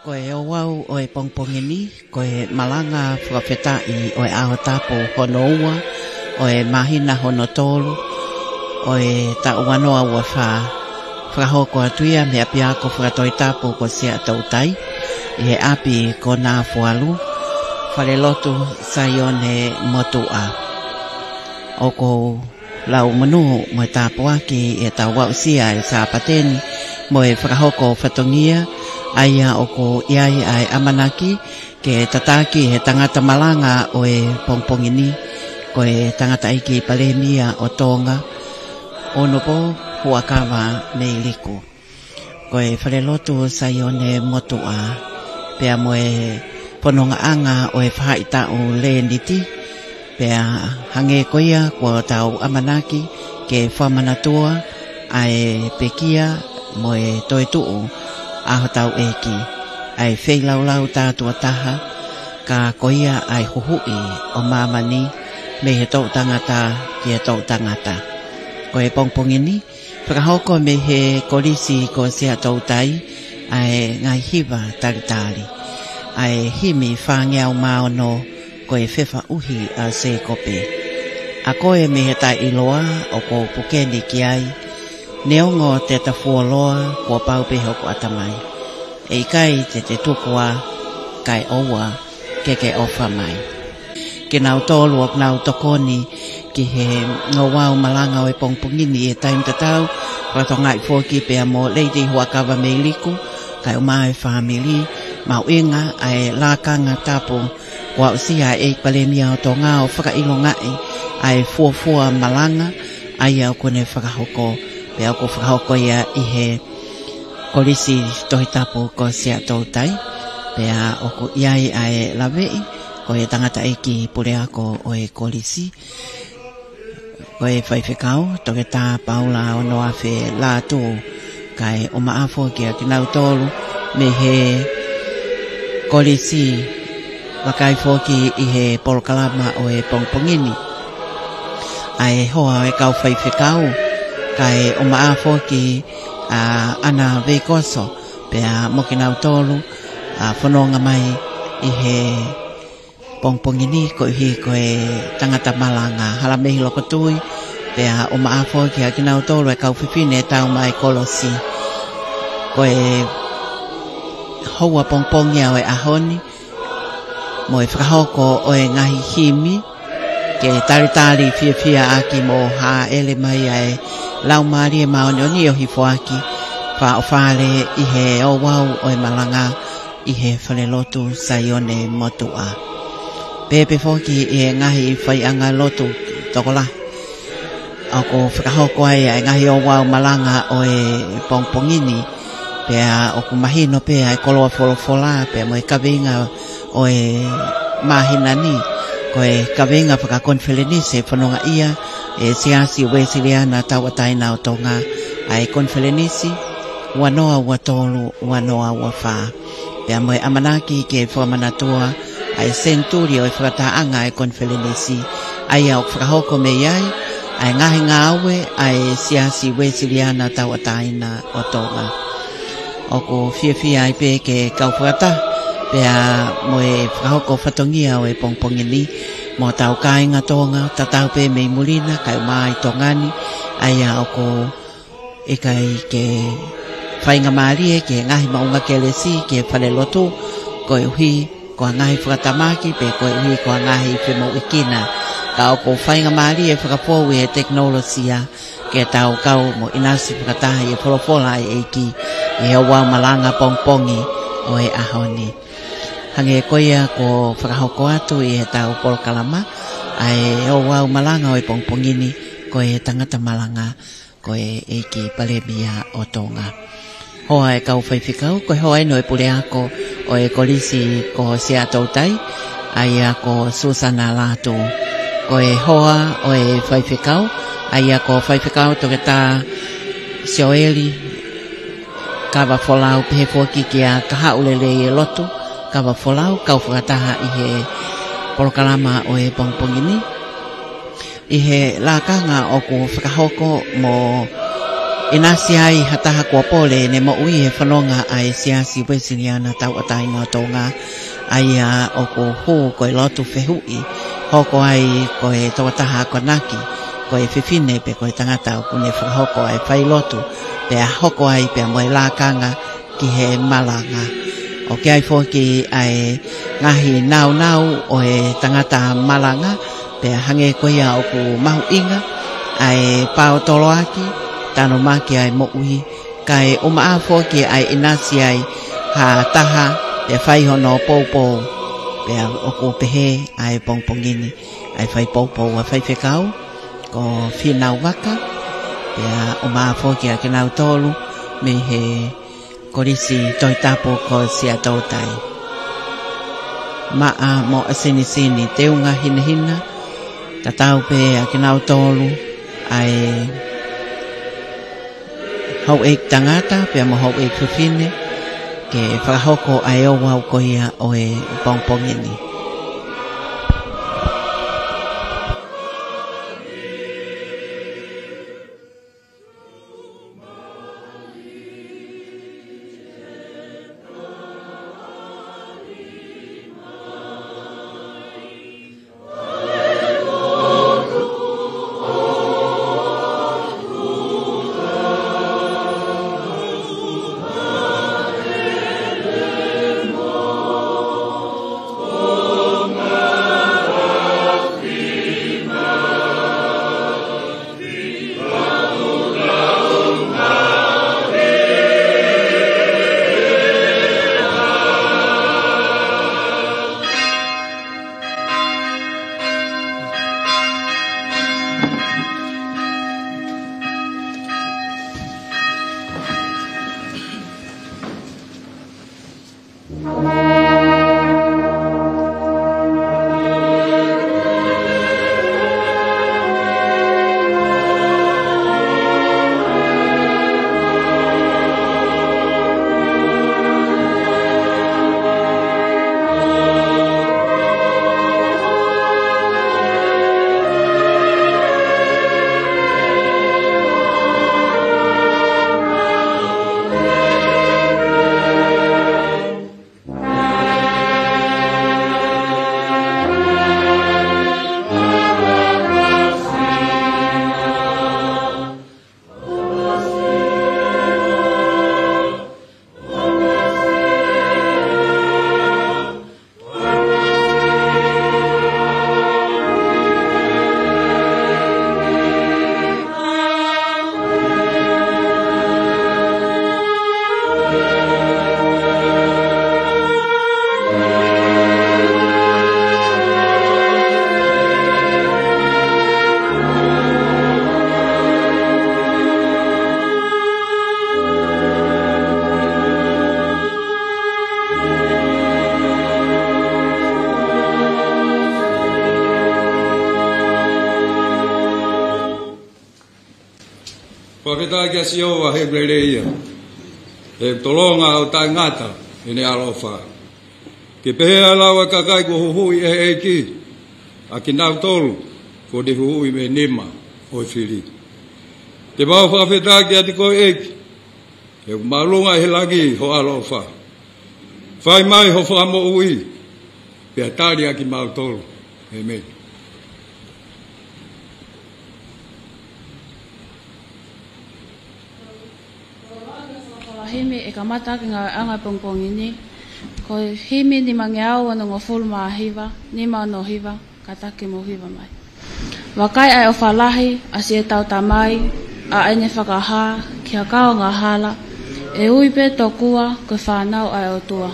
Koe o wau o e pongpongini, koe malanga whakawhetai o e aho tapo hono ua, o e mahina hono tolu, o e ta uanoa ua whakahoko atuia me apiako whakatoi tapo ko sea tautai, i he api ko nā fualu, whare lotu saione motua. O ko lau manu mo e tapo aki e tau wau sia e sa pateni, mo e whakahoko whatongia, aia o ko iai ai amanaki ke tataki he tangata malanga o e pongpongini ko e tangata iki palemia o tonga ono po huakawa nei liku ko e wharelotu saione motua pea mo e pononga anga o e whaita o le niti pea hange koia ko tau amanaki ke whamanatua ai pekia mo e toituu aho tau eki, ai whei lau tātua taha, ka koia ai huhui o mamani, me he tau tangata ki he tau tangata. Ko e pongpongini, whakahoko me he korisi ko sea tau tai, ai ngai hiwa taritari, ai himi whangeau maono ko e whewha uhi a se kope. A koe me he tai iloa o ko pukeni ki ai, neongo te tafuoloa ko paupeho ko atamai. E kai te tukua kai oua ke ofa mai. Ke nau tolu ak nau tokoni ki he ngawau malanga o e pongpongini e taim tatau ratongai foki pe amo leiti huakawa me liku kai o mai family mau inga ai lakanga tapu wa usia e palemia o tonga o whakailongai ai fuafua malanga ai au kone whakahoko pe au ko whakahoko ia i he korisi tohi tapu ko sea tautai pea o ko iai ai lawei ko e tangata eki pure ako o e korisi ko e whaiwhekau toke tā paula o noa whe la tū kai o maafo kia ki nau tolu me he korisi wakai foki i he polokalama o e pongpongini ai hoa e kau whaiwhekau kai o maafo ki ana veikoso pea mokinau tolu whanonga mai i he pongpongini ko hi ko e tangata malanga halamehi loko tui pea o maafo ki a kinau tolu e kau whiwhine tau mai kolosi ko e houa pongpongia o e ahoni mo e whakahoko o e ngahi himi ke taritari fia aki mo ha ele mai ai lau maari e maoni o ni o hifoaki wha o whare i he o wau o e malanga i he wharelotu saione motua. Pepe foki i e ngahi whai anga lotu tokola. Ako whakahoko ai e ngahi o wau malanga o e pongpongini pea o kumahino pea e koloa wholofola pea mo e kawenga o e mahinani ko e kawenga whakakonfelenise whanonga ia e siasi wesiliana tawataina o tonga ai konfelenisi wanoa watolu wanoa wafa pea moe amanaki ke whamanatua ai centurio e whakataanga ai konfelenisi ai au whakahoko me iai ai ngahi ngāwe ai siasi wesiliana tawataina o tonga oko fia ai pe ke kau whakata pea moe whakahoko whatongia o e pongpongini mo tau kāinga tonga, tatau pe mei mulina, kai mai tongani, aia o ko e kai ke whainga maarie, ke ngahi maunga ke lesi, ke whale lotu, ko e uhi, ko ngahi whakatamaki, pe ko e uhi, ko ngahi whemo ikina. Ka o ko whainga maarie, whakapōu e teknolosia, ke tau kau mo inasi whakatahi e wholofola e eiki, e hawau malanga pongpongi o e ahoni. Hange koia ko whakahoko atu i he tau polokalama ai o wau malanga o e pongpongini ko e tangata malanga ko e eiki palemia o tonga. Hoa e kau whaiwhikau ko hoa ino e pule ako o e korisi ko sea tautai ai ako Susana Latu. Ko e hoa o e whaiwhikau ai ako whaiwhikau toke tā sioeli kawa wholau pehe fuaki kia kahaulele e lotu kawa wholau kau whakataha i he polokalama o e pongpongini i he lakanga o ko whakahoko mo Inasi ai hataha kua pole ne mo ui he whanonga ai siasi wesiniana tau atai ngā tonga ai o ko hō koe lotu whehui hoko ai koe tawataha konaki koe whiwhine pe koe tangata o kune whahoko ai whai lotu pe a hoko ai pe a moe lākanga ki he malanga o ke ai fōki ai ngahi nau nau o he tangata malanga pe a hange koe o ku mahu inga ai pao tolo aki tano maki ai mo ui kai o maa fōki ai inasi ai ha taha pe whai hono pōpō pe o ko pehe ai pongpongini ai whai pōpō a whai whekau ko whinau waka pe o maa fōki a kinau tolu me he korisi toi tapo ko sia tautai maa mo asini sini teunga hina hina tatau pe a kinau tolu ai hau ek tangata pe mo hau ek whiwhine ke whakahoko ai o wau koia o e pongpongini. Whaketa kia siowa he blereia, he tolonga o tai ngata, ene alofa. Ke pehea lawa kakai ko huhui e eki, a ki nau tolu, ko de huhui me nima, o whiri. Te mau whaketa kia te koe eki, he marunga he lagi ho alofa. Whai mai ho whamo ui, pia tari a ki mau tolu, amen. Himi e kamata ki ngā anga pongpongini, ko himi ni mangeau anu ngō fulu maa hiwa, ni maa no hiwa, kataki mo hiwa mai. Wakai ai o whalahi, a si e tau tamai, a ene whakaha, kia kao ngā hala, e uipe tokua, ko whanau ai o tua.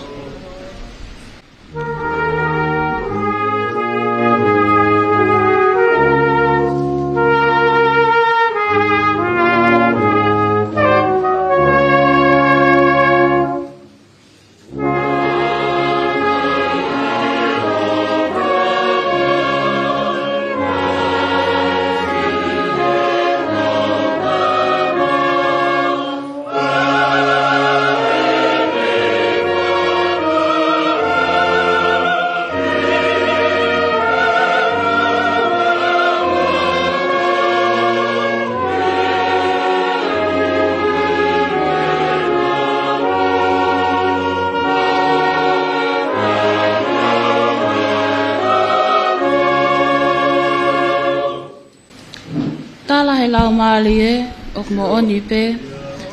tala he lau maali e, o mo oni pe,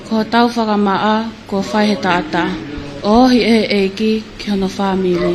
ko tau whakamaa, ko whai he taata. Ohi e eiki ki hono whamili.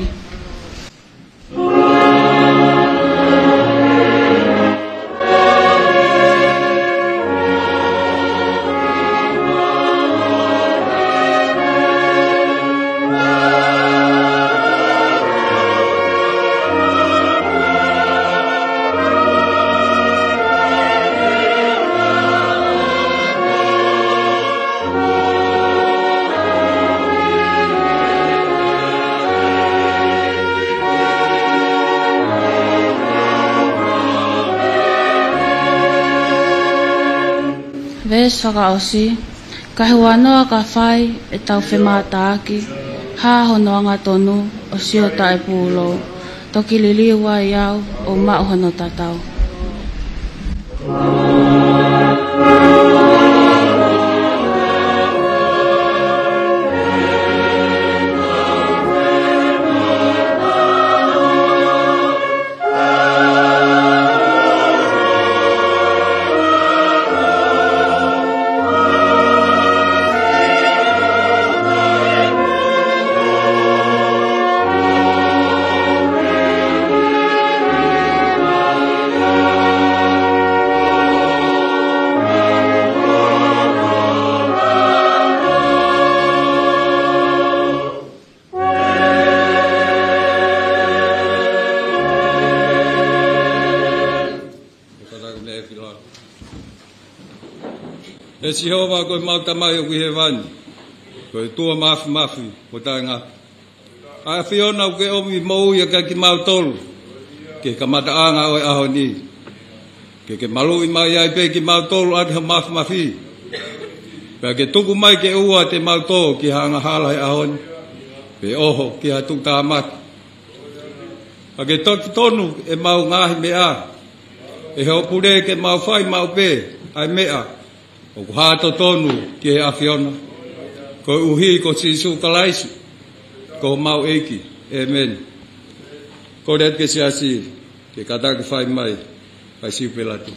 Ves whakaosi, ka hua noa ka whai e tau whemata aki, hā honoanga tonu o siota e pūlo, toki liliwa i au o mauhono tatau. E si hoa koe mautamai o kuhe wani, koe tua mafi, ko tā ngā. A whiona o ke omi mou ia ka ki mautolu, ke ka mataanga o e aho ni. Ke malui mai ai pe ki mautolu ati ha mafi. Pea ke tuku mai ke ua te mautolu ki hanga hala e aho ni, pe oho ki ha tuk tā maki. A ke tonu e mau ngahi mea, e heo pure ke mau whai mau pe, ai mea. O ku hāto tonu ki he awhiona, ko uhi ko sisu kalaisi, ko mau eiki, amen. Ko reat ke siasi, ke kataki whai mai, kai siu pelatu.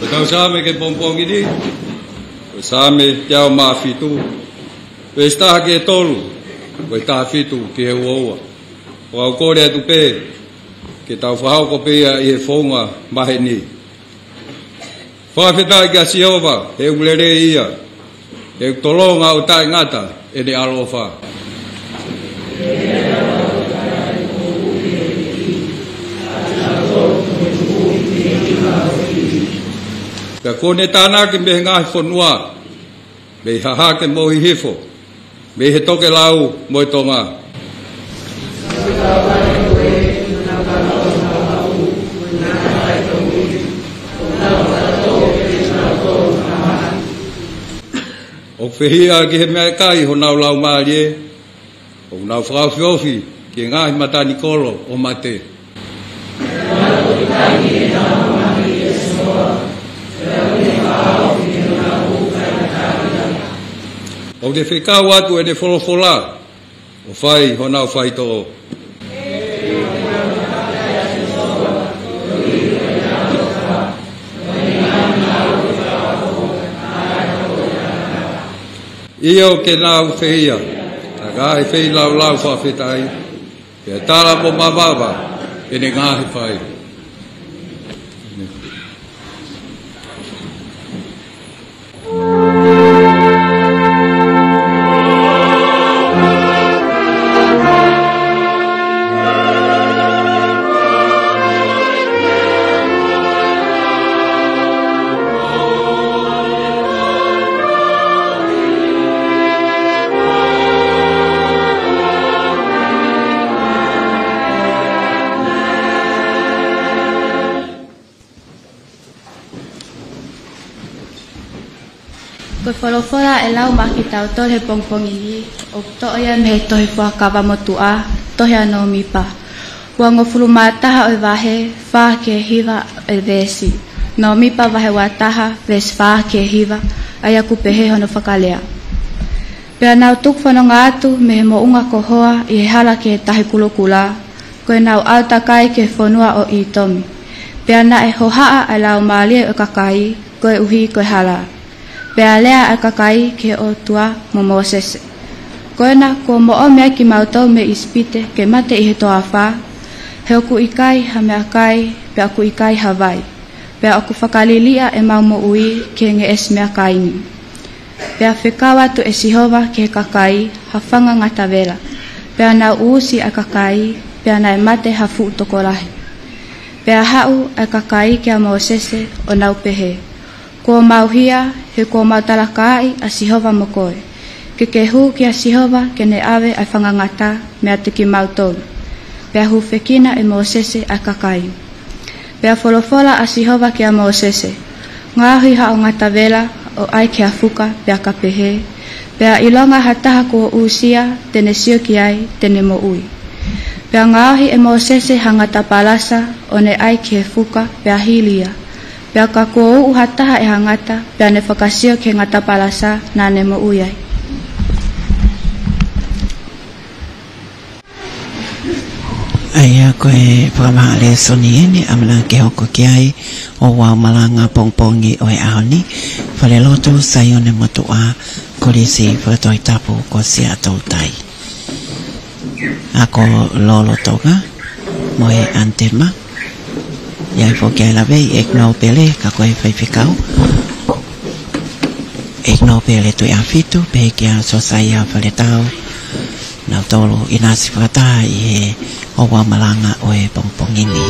Tau same ke pompong ini, same kiau maafitu, pesta ke tolu, pesta fitu ke uoa, wau kore tu pe, ke tau whahau ko pe I whaunga mahe ni. Whawheta I ka Siova, he ulere ia, he tolonga o tai ngata, e ne alofa. Ka kone tāna ke me ngahi whanua, me haha ke mohi hifo, me he toke lau moi tonga. O whihia ki he mea kai ho nau lau maarie, o nau whakawhiofi ki ngahi matani kolo o mate. O te whekau atu e ne wholofola, o whai ho nau whai tō. Iyo ke nau whihia, a ka e whi lau lau whawhetai, ke tāra mo mawaba e ne ngahi whai. Koe wholowhora e lau maki tau tole pongpongi ni, o toia me he tohi whakawa motu a, tohi anō mipa. Ua ngofuru mātaha o wahe, wha ke hiva e vesi. No mipa wahe wataha, ves wha ke hiva, ai aku pehe hono whakalea. Pea nau tuk whanonga atu, me he mo unga kohoa, I he hala ke tahi kulokula, koe nau autakai ke whanua o I tomi. Pea na e hohaa ai lau maalie o kakai, koe uhi koe hala. Pea lea a kakai ke o tua mo Mosese. Koena ko mo o mea ki mautau me ispite ke mate I he toa wha, he oku ikai ha mea kai, pea aku ikai Hawaii. Pea aku whakalilia e mau mo ui ke nge es mea kaini. Pea whekawa tu e Sihova ke kakai ha whanga ngata vela. Pea na uusi a kakai, pea na e mate ha fu tokorahi. Pea hau a kakai ke a Mosese o nau pehe. Ko mauhia, he ko mautalakai a Sihova mo koe. Ke hu ki a Sihova ke ne awe ai whangangata mea te ki mautolu. Pea hu whekina e Mosese a kakai. Pea wholofola a Sihova ki a Mosese. Ngāhui ha o ngata vela o ai ke a fuka pea ka pehe. Pea ilonga hataha ko usia tene sio ki ai tene mo ui. Pea ngāhui e Mosese hangata palasa o ne ai ke fuka pea hilia. Pea ka kōu uhataha e hangata, pea ne whakasio ke ngata palasa nā ne mo uyai. Aia koe whakamaha le soni ene, amana ke hoko ki ai, o wau malanga pongpongi o e aoni, whale loto sai o ne motu a, kore si whakatoi tapu ko si atou tai. Ako lolo toga, mo e antema, Iai fo kia la vei ek no pele ka koe whai whikau. Ek no pele tui awhitu pe kia sosai a whale tau. Nau tolo inasi whakataha I he owa malanga o e pongpongini.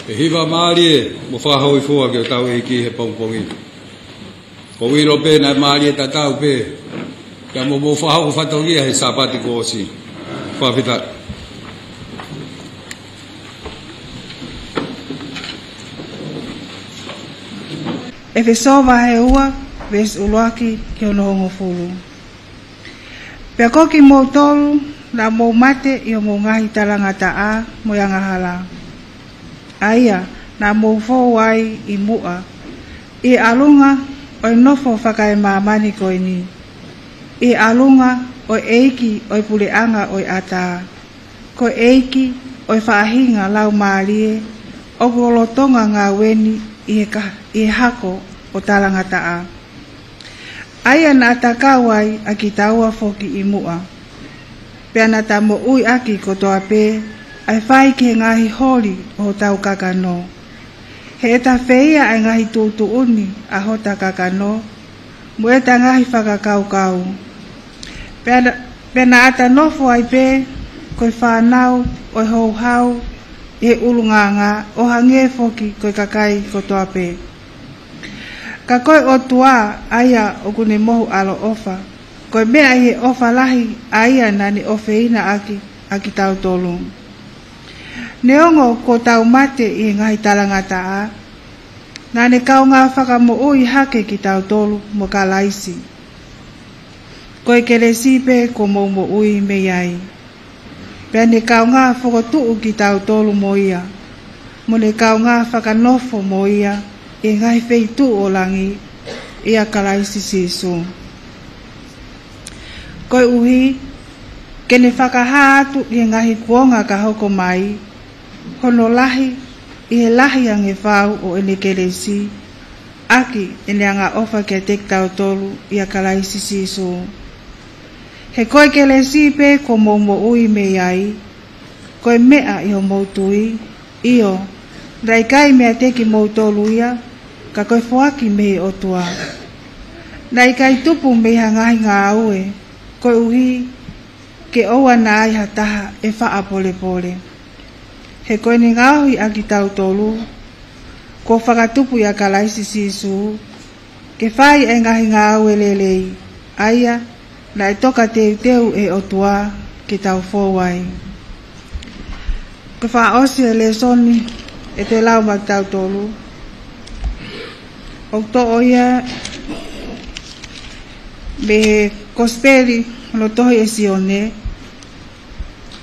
e hiva maali e mo whahau i fua ke o tau e ki he pongpongi. Ko wiro pe na maali e tatau pe, kia mo whahau whatongia he sapati ko osi. Whawhita. E whesova he ua, ves uluaki ki ono hongo fulu. Pea koki mou tolu, na mou mate i o mou ngahi talangata a mo yanga hala. Aia, na mou fo wai i mua. I alunga, oi nofo whakae maamani koe ni. I alunga, oi eiki, oi puleanga, oi ata. Ko eiki, oi whaahinga lau maalie, o golotonga ngā weni i hako o talangata a. Aia na atakawai a ki taua foki i mua. Pea na ta mo ui aki kotoa pe, ai whai ke ngahi holi o tau kakano. He eta wheia ai ngahi tūtu uni a hota kakano, mo eta ngahi whakakau. Pea na ata nofo ai pe, koi whanau, oi hou hau, e ulunganga, o hange foki koi kakai kotoa pe. Ka koe o tua aia o kune mohu alo ofa. Koe mea i he ofa lahi aia nani ofeina aki tau tolu. Neongo ko tau mate i ngahi talangata a. Nani kau ngā whakamo ui hake ki tau tolu mo ka laisi. Koe kere sipe ko mo ui me iai. Pea ne kau ngā whakotuu ki tau tolu mo ia. Mo ne kau ngā whakanofo mo ia. E ngai feitu o langi ia kalaisi sisu. Koe uhi, kene whakahātu i ngahi kuonga ka hoko mai, hono lahi i he lahi ange whau o ene keresi, aki ene anga ofa kia tek tau tolu ia kalaisi sisu. He koe keresi pe ko mo ui me iai, koe mea i ho moutui, io, rai kai mea teki moutolu ia, ka koe whoaki me o tua. Nai kai tupu me hangahi ngā aue, koe uhi ke oua na ai hataha e wha pole pole. He koe ni ngāhui a ki tau tolu, ko whakatupu ia ka laisi sisu, ke whai e ngahi ngā aue lelei, aia na e toka teu e o tua ki tau whowai. Ko wha osi e le soni e te lau ma tau tolu, o to oia me kosperi no tohi e sione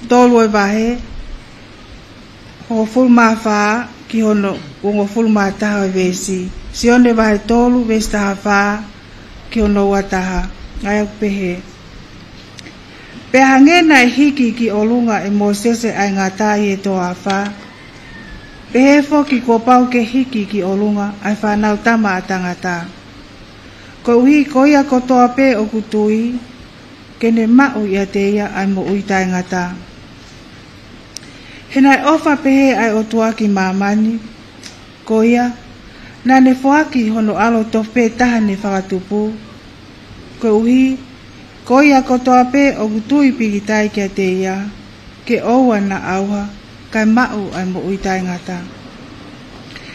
tolu e vahe ho fulma fa ki hono ungo fulma taha e vesi sione vahe tolu vesi taha fa ki hono wataha ngaya pehe pehangena e hiki ki olunga e Mosese ai ngatai e toa fa pehe foki ko pau ke hiki ki olunga ai whanau tama atangata. Ko uhi koia kotoa pe o kutui, kene mau ia te ia ai mo uitai ngata. Henai ofa pehe ai o tuaki mamani, koia, nane foaki hono alo tope taha ne whakatupu. Ko uhi, koia kotoa pe o kutui pikitai kia te ia, ke oua na auha, kai mau ai mo uitai ngata.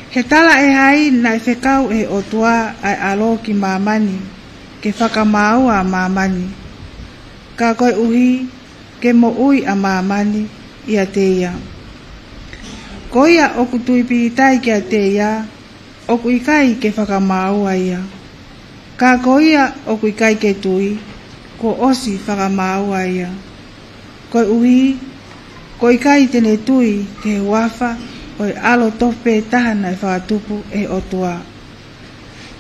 He tala e hai na e whekau e o tua ai alo ki mamani, ke whakamau a mamani. Ka koe uhi, ke mo ui a mamani ia te ia. Koia o kutui pitai kia te ia, o kuikai ke whakamau a ia. Ka koia o kuikai ke tui, ko osi whakamau a ia. Koe uhi, ko ikai tene tui ke wafa oi alo tope tahana e whakatupu e otua.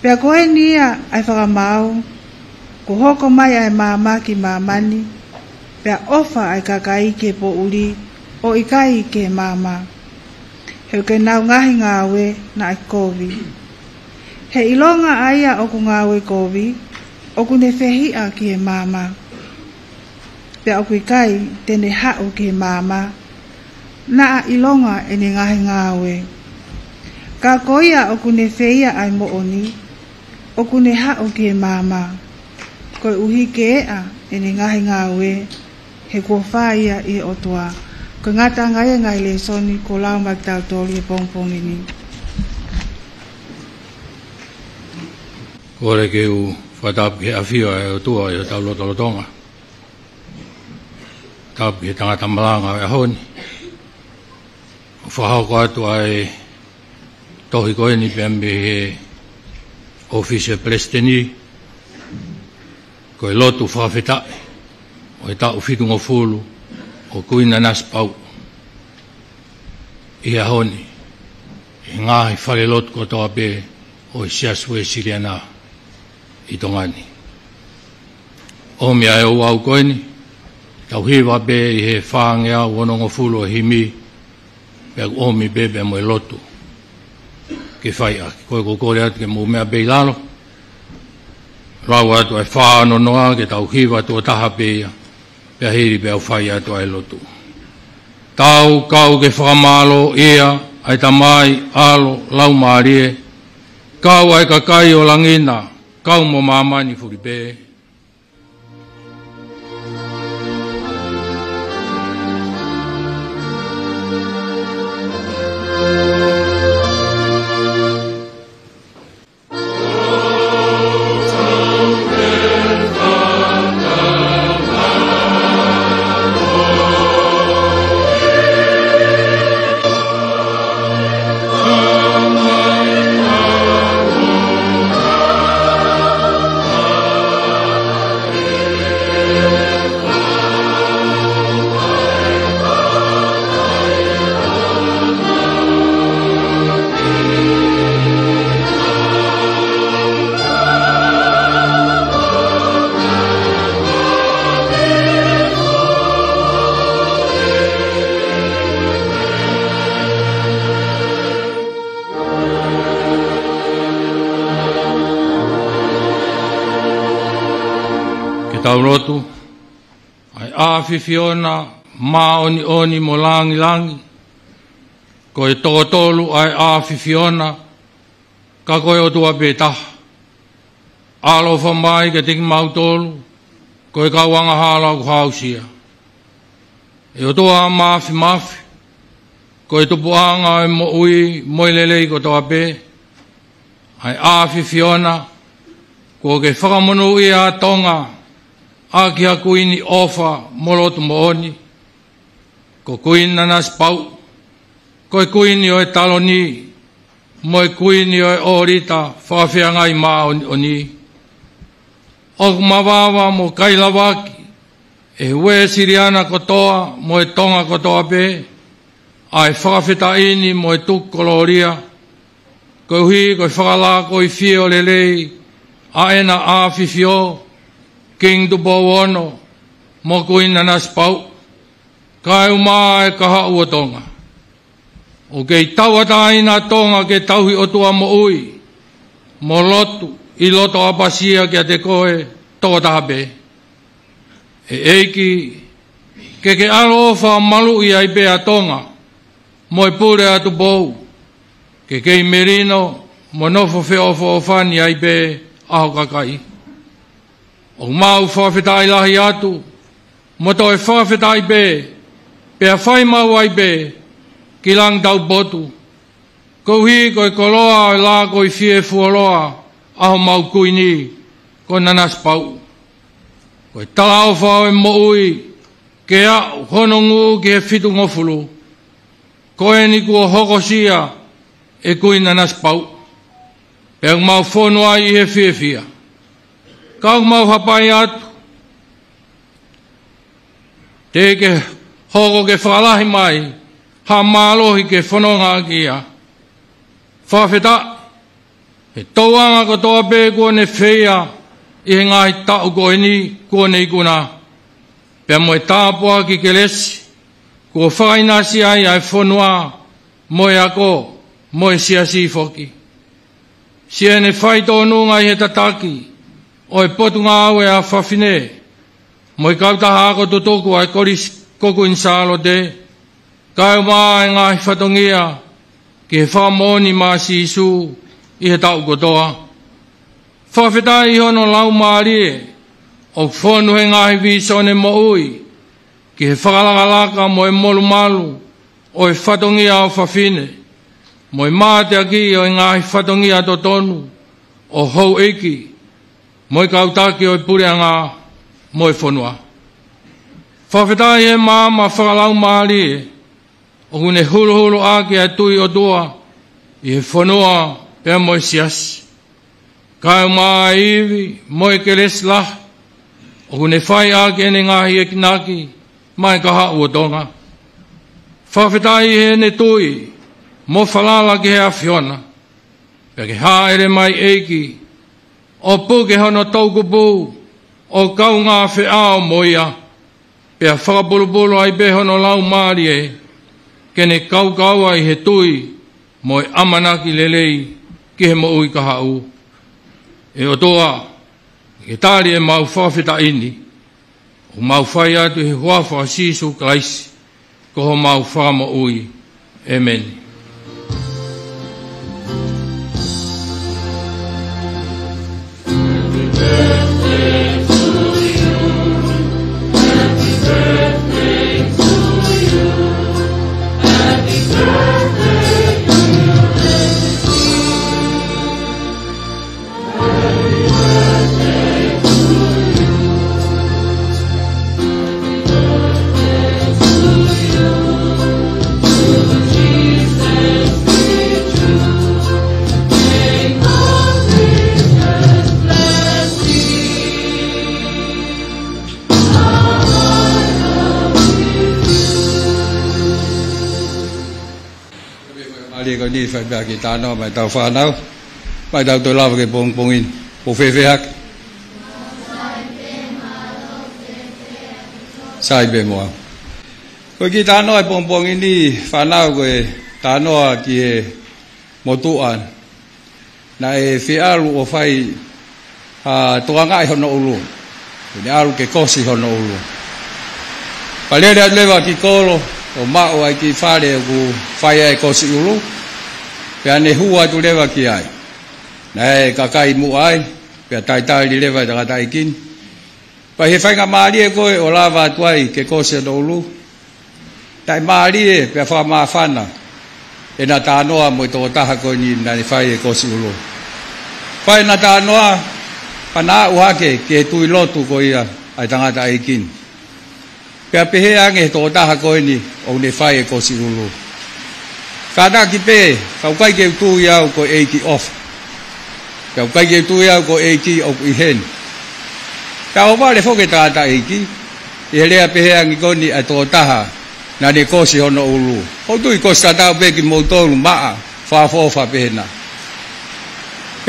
Pea koe nia ai whakamau, ko hoko mai ai māma ki māmani, pea ofa ai kakai ke po uri o ikai ke māma. Heu ke nau ngahi ngāwe na ai kovi. He ilonga aia o ku ngāwe kovi, o ku ne whehia ki e māma. Pea o ku ikai tene hau ki e māma, na a ilonga e ne ngahi ngāwe. Ka koia o ku ne whehia ai mooni, o ku ne hau ki e māma. Koe uhi ke ea e ne ngahi ngāwe, he kua whaia i otua. Ko ngata ngai le soni ko lau mak tau toli pong ini. Kore ke u whatap ke awhia e o tua e o tau lotolotonga. Tap ke tangata malanga e honi. Whahau ko atu ai tohi koe ni pēmbe he office presteni ko e lotu whawhetai o e tau whitungo fulu o kuina nas pau i a honi e ngahi whare lotu ko toa pē o e siasue siriana i tongani o mea e o au koeni tau hiwa pē i he whaangea wonongo fulu o himi pe o mi bebe mo e lotu ke whai aki koe ko kore atu ke mo mea pē lalo rau atu e whaano noa ke tau hiwa tua taha pēia pea hiri pea whai atu ai lotu. Tau kau ke whakamalo ia ai tamai alo lau maarie kau ai kakai o langina kau mo mamani furi pē. Tau rotu, ai awhiwhiona, mā oni oni mo langi langi, ko e tōtolu ai awhiwhiona, ka koe o tua pētaha. Alo whamai ke tiki mautolu, ko e ka wanga hala ku hausia. E o tua mafi mafi, ko e tupu anga e mo ui moilelei ko toa pē, ai awhiwhiona, ko ke whakamonu ia tonga, aki a kuini ofa molotu mooni, ko kuina nas pau, ko kuini o e taloni, mo e kuini o e orita, whawhiangai maa oni. O mawawa mo kailawaki, e hue siriana kotoa, mo e tonga kotoa pe, ai whawhitaini mo e tukoloria, ko hui ko whakala ko i fio lelei, a ena a fifio, King tu bowono, mo kuina nas pau, kai uma e kaha ua tonga. O kei tawataina tonga ke tauhi o tua mo ui, mo lotu, i loto apasia ke te koe, toa tahape. E eiki, ke alofa malu i ai pea tonga, mo e pure atu bou, ke kei merino, mo nofo feofo ofani ai pe aho kakai. O mau whawhetai lahi atu, mo to e whawhetai be, pea whai mau ai be, ki lang tau botu. Ko hi ko e koloa e la ko i fie fuoloa, aho mau kuini, ko nanas pau. Ko e tala o whao e mo ui, ke a honongu ke e fitu ngofulu. Ko e ni kua hokosia, e kui nanas pau. Pea mau whonua i he fie fia. Kau mau hapai atu. Te ke hoko ke whalahi mai, ha mālohi ke whanonga kia. Whawheta, he tauanga ko toa pē kua ne whea, i he ngai tau koe ni kua nei kuna. Pea mo e tāpua ki ke lesi, kua whakainasi ai ai whanua, mo e ako, mo e siasi foki. Sia ne whai tōnu ngai he tataki, o e potunga au e a whawhine, mo i kautaha ako tutoku ai koku insalo te, kai maa e ngahi whatongia, ki he whamoni maa si isu i he tau kotoa. Whawhetai hono lau maarie, o whonu he ngahi visone mo ui, ki he whakalakalaka mo e molu malu o e whatongia o whawhine, mo e māte aki o e ngāhi whatongia to tonu o hou eiki, mo e kautaki o e pureanga mo e whonua. Whawhetai e māma whakalau maari e, o kune hulu ake e tui o tua, i he whonua pia mo e siasi. Kai maa iwi, mo e keres lah, o kune whai ake ne ngahi e kinaki, mai kaha ua tonga. Whawhetai he ne tui, mo whalala ki he awhiona, pia ke haere mai eiki, o pu ke hono taukupu, o kau ngā whiao moia, pia whakapulupulu ai be hono lau maari e, kene kau ai he tui, mo e amanaki lelei, ki he mo ui kaha u. E o toa, ke tāri e mau whawhita ini, o mau whai atu he huawha Sisu Kraisi, ko ho mau whamo ui. Amen. Ni phải bia kita ta nó bài tàu pha nào bài tàu tôi lao cái bông in bông phê hắc sai bề mùa cái kita nói bông in đi pha nào cái ta nó kia một tu an này phía alu phải tua ngay hơn nô luôn để alu cái co si hơn nô luôn phải lên đây vào cái co luôn ở mạo ai cái pha để của phải ai co si luôn pia ne hua tu lewa ki ai nei kakai mu ai pia tai di lewa da tai kin pa he fai nga mali ko o lava tuai ke ko se do lu tai mali pia fa ma fana e na ta no mo to ta ha ko ni na fai ko si lu fai na ta no pana u ha ke tu lo tu ko ia ai tanga tai kin pia pe he ange to ta ha ko ni o ne fai ko si lu kada kipe kau kai ke tu yau ko eiki off kau kai ke tu yau ko eiki of ihen kau ba le foke ta eiki ele ape hangi ko ni ato taha na de ko si hono ulu o tu ko sta ta be ki moto ma fa fo fa pe na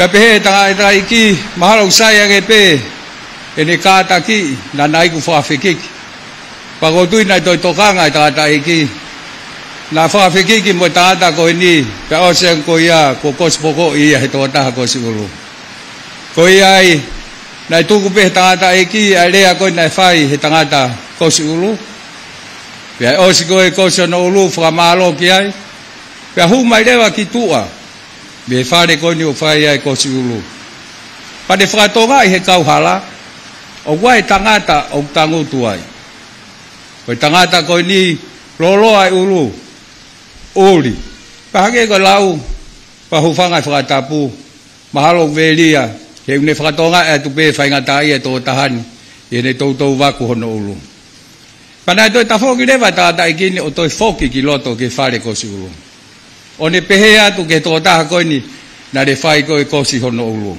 ka pe ta eiki mahalo saya ke pe ene ka ta ki na nai ku fa fe ki pa ko tu na to ka ngai ta eiki na fa fiki ki mo ta ko ni ka o se ko ya ko poko i he to ta ko si ulu ko ai na tu ku pe ta ki ale ko na fai he ta ko si ulu ya o si ko so no ulu fra malo ki ai ya hu mai lewa ki tua be fa de ko ni o fai ai ko si ulu pa de fra to ga he kau hala o wai tangata o tangu tuai ko tangata ko ni lolo ai ulu oli pahage ko lau pahufanga fratapu mahalo velia he ne fratonga e tu pe fainga tai e to tahan e ne to wa ku hono ulu pana to ta foki le va ta ki ni o to foki ki loto ke fare ko siulu one pehea tu ke to ta ko ni na de fai ko si hono ulu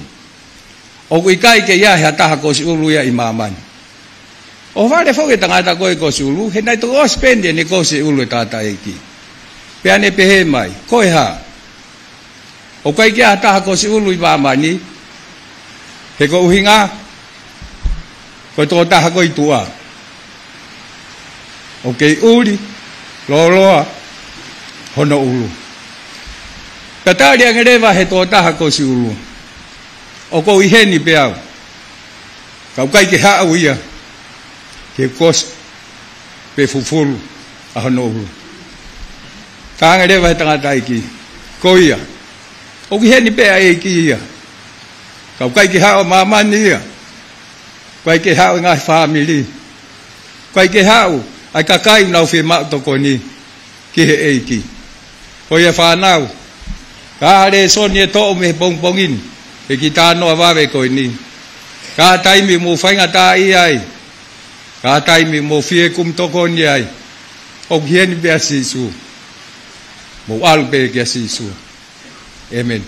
o ku kai ke ya ha ta ko siulu ya imaman o fare foki tanga ta ko siulu he na to o spende ni ko siulu ta ki piane pehe mai koi ha o kai kia ta ko si ulu ba mani he ko uhinga ko to ta ko itua o ke uli lo hono ulu kata dia ngere va he to ta ko si ulu o ko ihe ni peau ka kai ke ha uia ke kos pe fufulu a hono ulu kanga le vai tanga tai ki koia o ki heni pe ai ki ia ka kai ki ha ma ma ni ia kai ki ha nga family kai ki ha ai kakai nau fi ma to ko ni ki he eiki ko ia whanau ka re son ye to me pongpongin e ki ta no va ve ko ni ka taimi mo whainga ta i ai ka taimi mo fie kum to ko ni ai o hien be asisu mo albe ke asisu amen.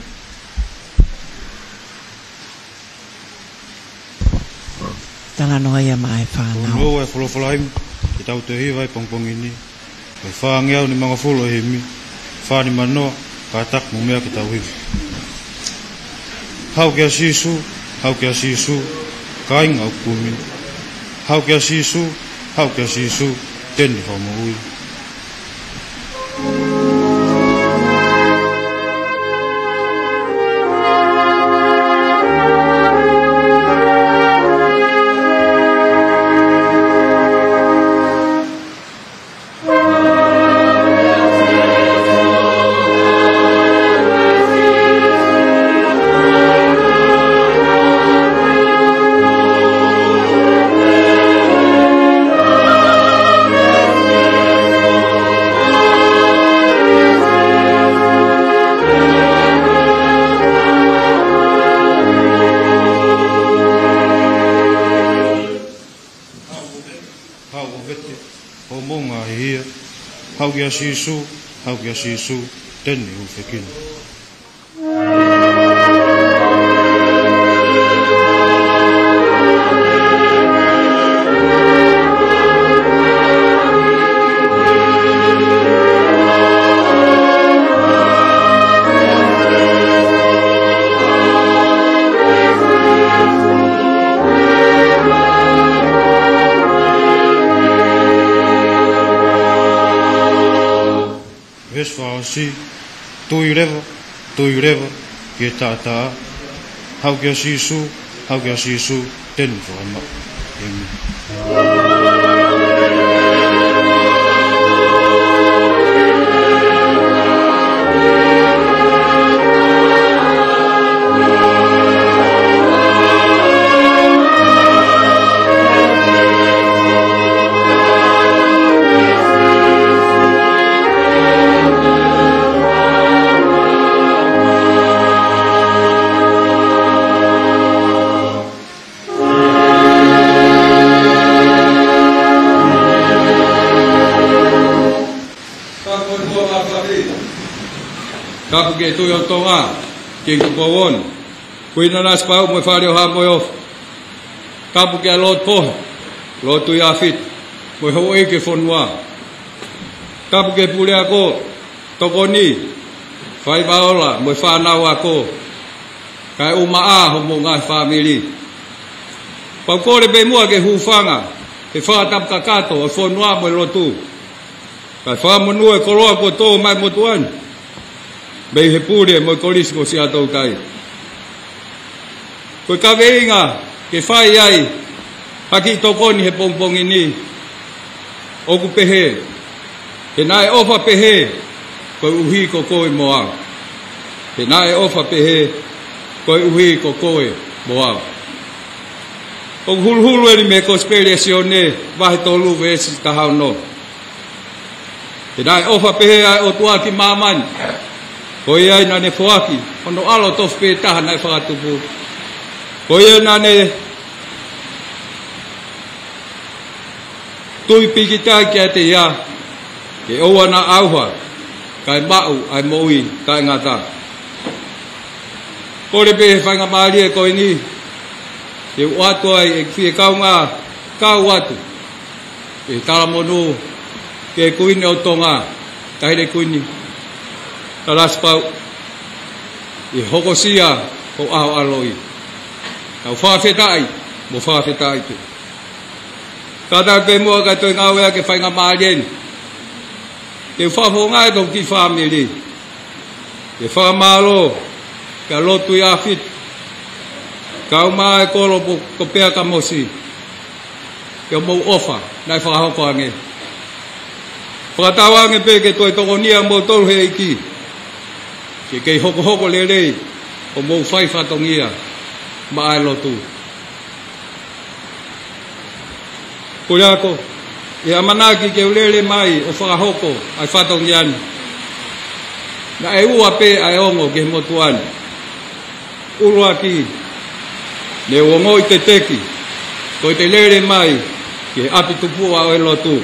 Tala noia mai whanau. Uno e wholofolaim, ki tau te hiwai pongpong ini. E whaangeau ni mga wholo he mi. Whaani manoa, ka tak mo mea ki tau hiwi. Hau kia sisu, ka inga ukumi. Hau kia sisu, teni whamo ui. Hau kia sisu, teni ufekini. Si tui rewa ki tata hau kia sisu teni whama Kapu ke tu yon tonga, king kupawon. Kuina nas pau mo fario ha mo of. Kapu ke lot po, lot tu yafit. Mo ho e ke fonwa. Kapu ke pule ako, tokoni. Fai baola mo fa na ako. Kai uma ho mo ngai family. Pau ko le be mo ke hufanga. Ke fa tap kakato fonwa mo lotu. Kai fa mo nu e koloa ko to mai mo tuan. Bei he pure mo kolis ko si atau tai. Ko ka veinga ke fai ai haki tokoni he pongpong ini. O ku pehe. Ke nai ofa pehe ko uhi ko koe moa. Ke nai ofa pehe ko uhi ko koe moa. O hulu eri me ko speriasione vahe tolu vesi tahau no. Ke nai ofa pehe ai o tua ki maman. Ko ia na ne foaki, ono alo tof pe taha na whakatupu. Ko ia na ne tui pikitai kia te ia, ke oua na auha, kai mau ai moui tai ngata. Ko le pe whainga maari e koe ni, ke watu ai e fie kaunga, kau watu. E tala monu, ke kuine o tonga, tahire kuini. Talas pau i hokosia ko aho aloi. Kau whawhetai, mo whawhetai tu. Kata ke mua ka tui ngawea ke whainga maarien. Ke whawhongai tau ki whamiri. Ke whamalo, ka lotu i awhit. Kau maa e kolo ko pea ka mosi. Ke mou ofa, nai whahoko ange. Whakatawange pe ke toi toko nia mo tolu he iki. Ke kei hoko lelei, o mou whai whatongia, ma ai lotu. Kore ako, ia manaki ke ulele mai o whakahoko ai whatong iani. Na e ua pe ai ongo ke motuani. Urua ki, ne uongoi te teki, ko te lele mai, ke api tupua o e lotu.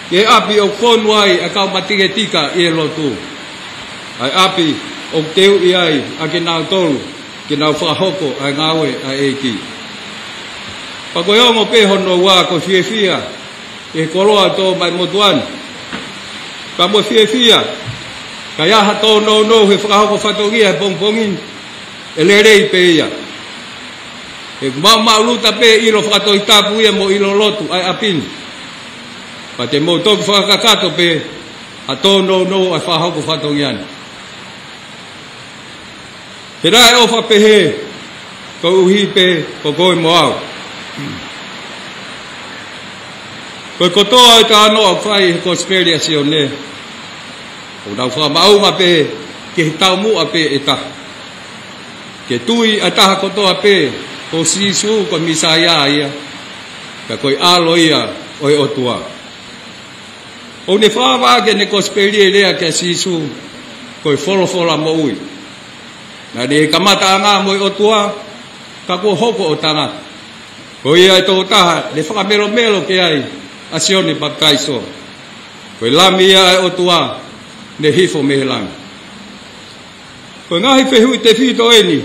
Ke api o konu ai a kau matike tika i e lotu. Ai api o teu i ai a ke nau tolu, ke nau whakahoko ai ngawe a eiki. Pakoe ongo pe hono wā ko fia, e koroa tō mai motuani. Pa mo fia, ka iaha tō no he whakahoko whatongia e pongpongin, e lerei pe ia. E mau luta pe ilo whakatoi tapu ia mo ilo lotu ai apini. Pa te mo toku whakakato pe, a tō no ai whahoko whatongiani. He rai ofa pe he, ko uhi pe, ko koe mo au. Koe kotoa i ka anoa whai he kosperia si o ne. O nau whamaunga pe, ke he tau mua pe e taha. Ke tui a taha kotoa pe, ko sisu ko misaya ia, ka koe alo ia o e otua. O ne whawake ne kosperia lea ke sisu, koe wholofola mo ui. Na ne kamata anga mo e otua, ka koe hoko o tanga. Ko ia e tō taha, le whakamelo melo ke ai, asione baptaiso. Koe lami ia e otua, ne hifo mehelang. Koe ngahi whehui te whito eni,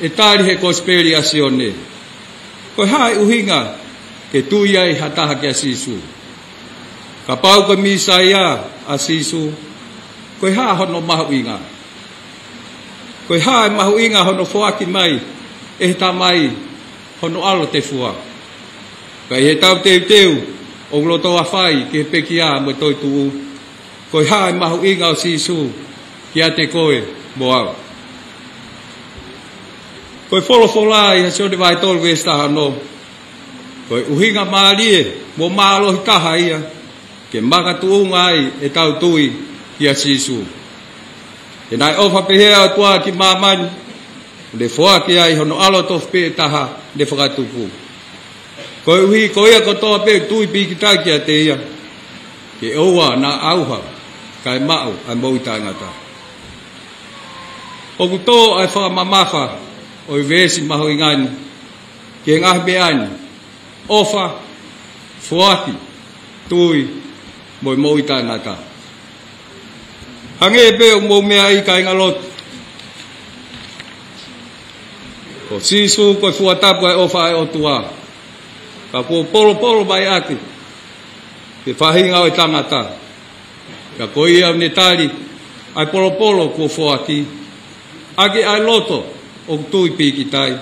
e tari he kosperi asione. Koe hae uhinga, ke tui ai hataha ke asisu. Ka pau koe misa ia asisu, koe hae hono mahu inga. Koe hae mahu inga hono whoaki mai, e ta mai, hono alo te fua. Kai he tau teu, o loto a whai, ke pekia mo toi tuu. Koe hae mahu inga o sisu, kia te koe, mo au. Koe wholofola i hasio de vai tolu vestaha no. Koe uhinga maalie, mo maalohi taha ia, ke maka tuunga ai e tau tui kia sisu. E nai ofa pehea o tua ki mamani, le whoaki ai hono alo tof pe taha le whakatupu. Koe uhi koea kotoa pe tui pikitai kia te ia, ke oua na auha, kai mau ai moui tangata. O kuto ai whakamamafa, o i vesi maho ingani, ke ngahi beani, ofa, whoaki, tui, moi moui tangata. Hange pe o mou mea i kai ngalotu. Ko sisu koe fuatapu ai ofa ai otua. Ka ko polo mai ati. Ke whahinga o i tangata. Ka ko ia ne tari ai polo ko fuaki. Ake ai loto o tui pikitai.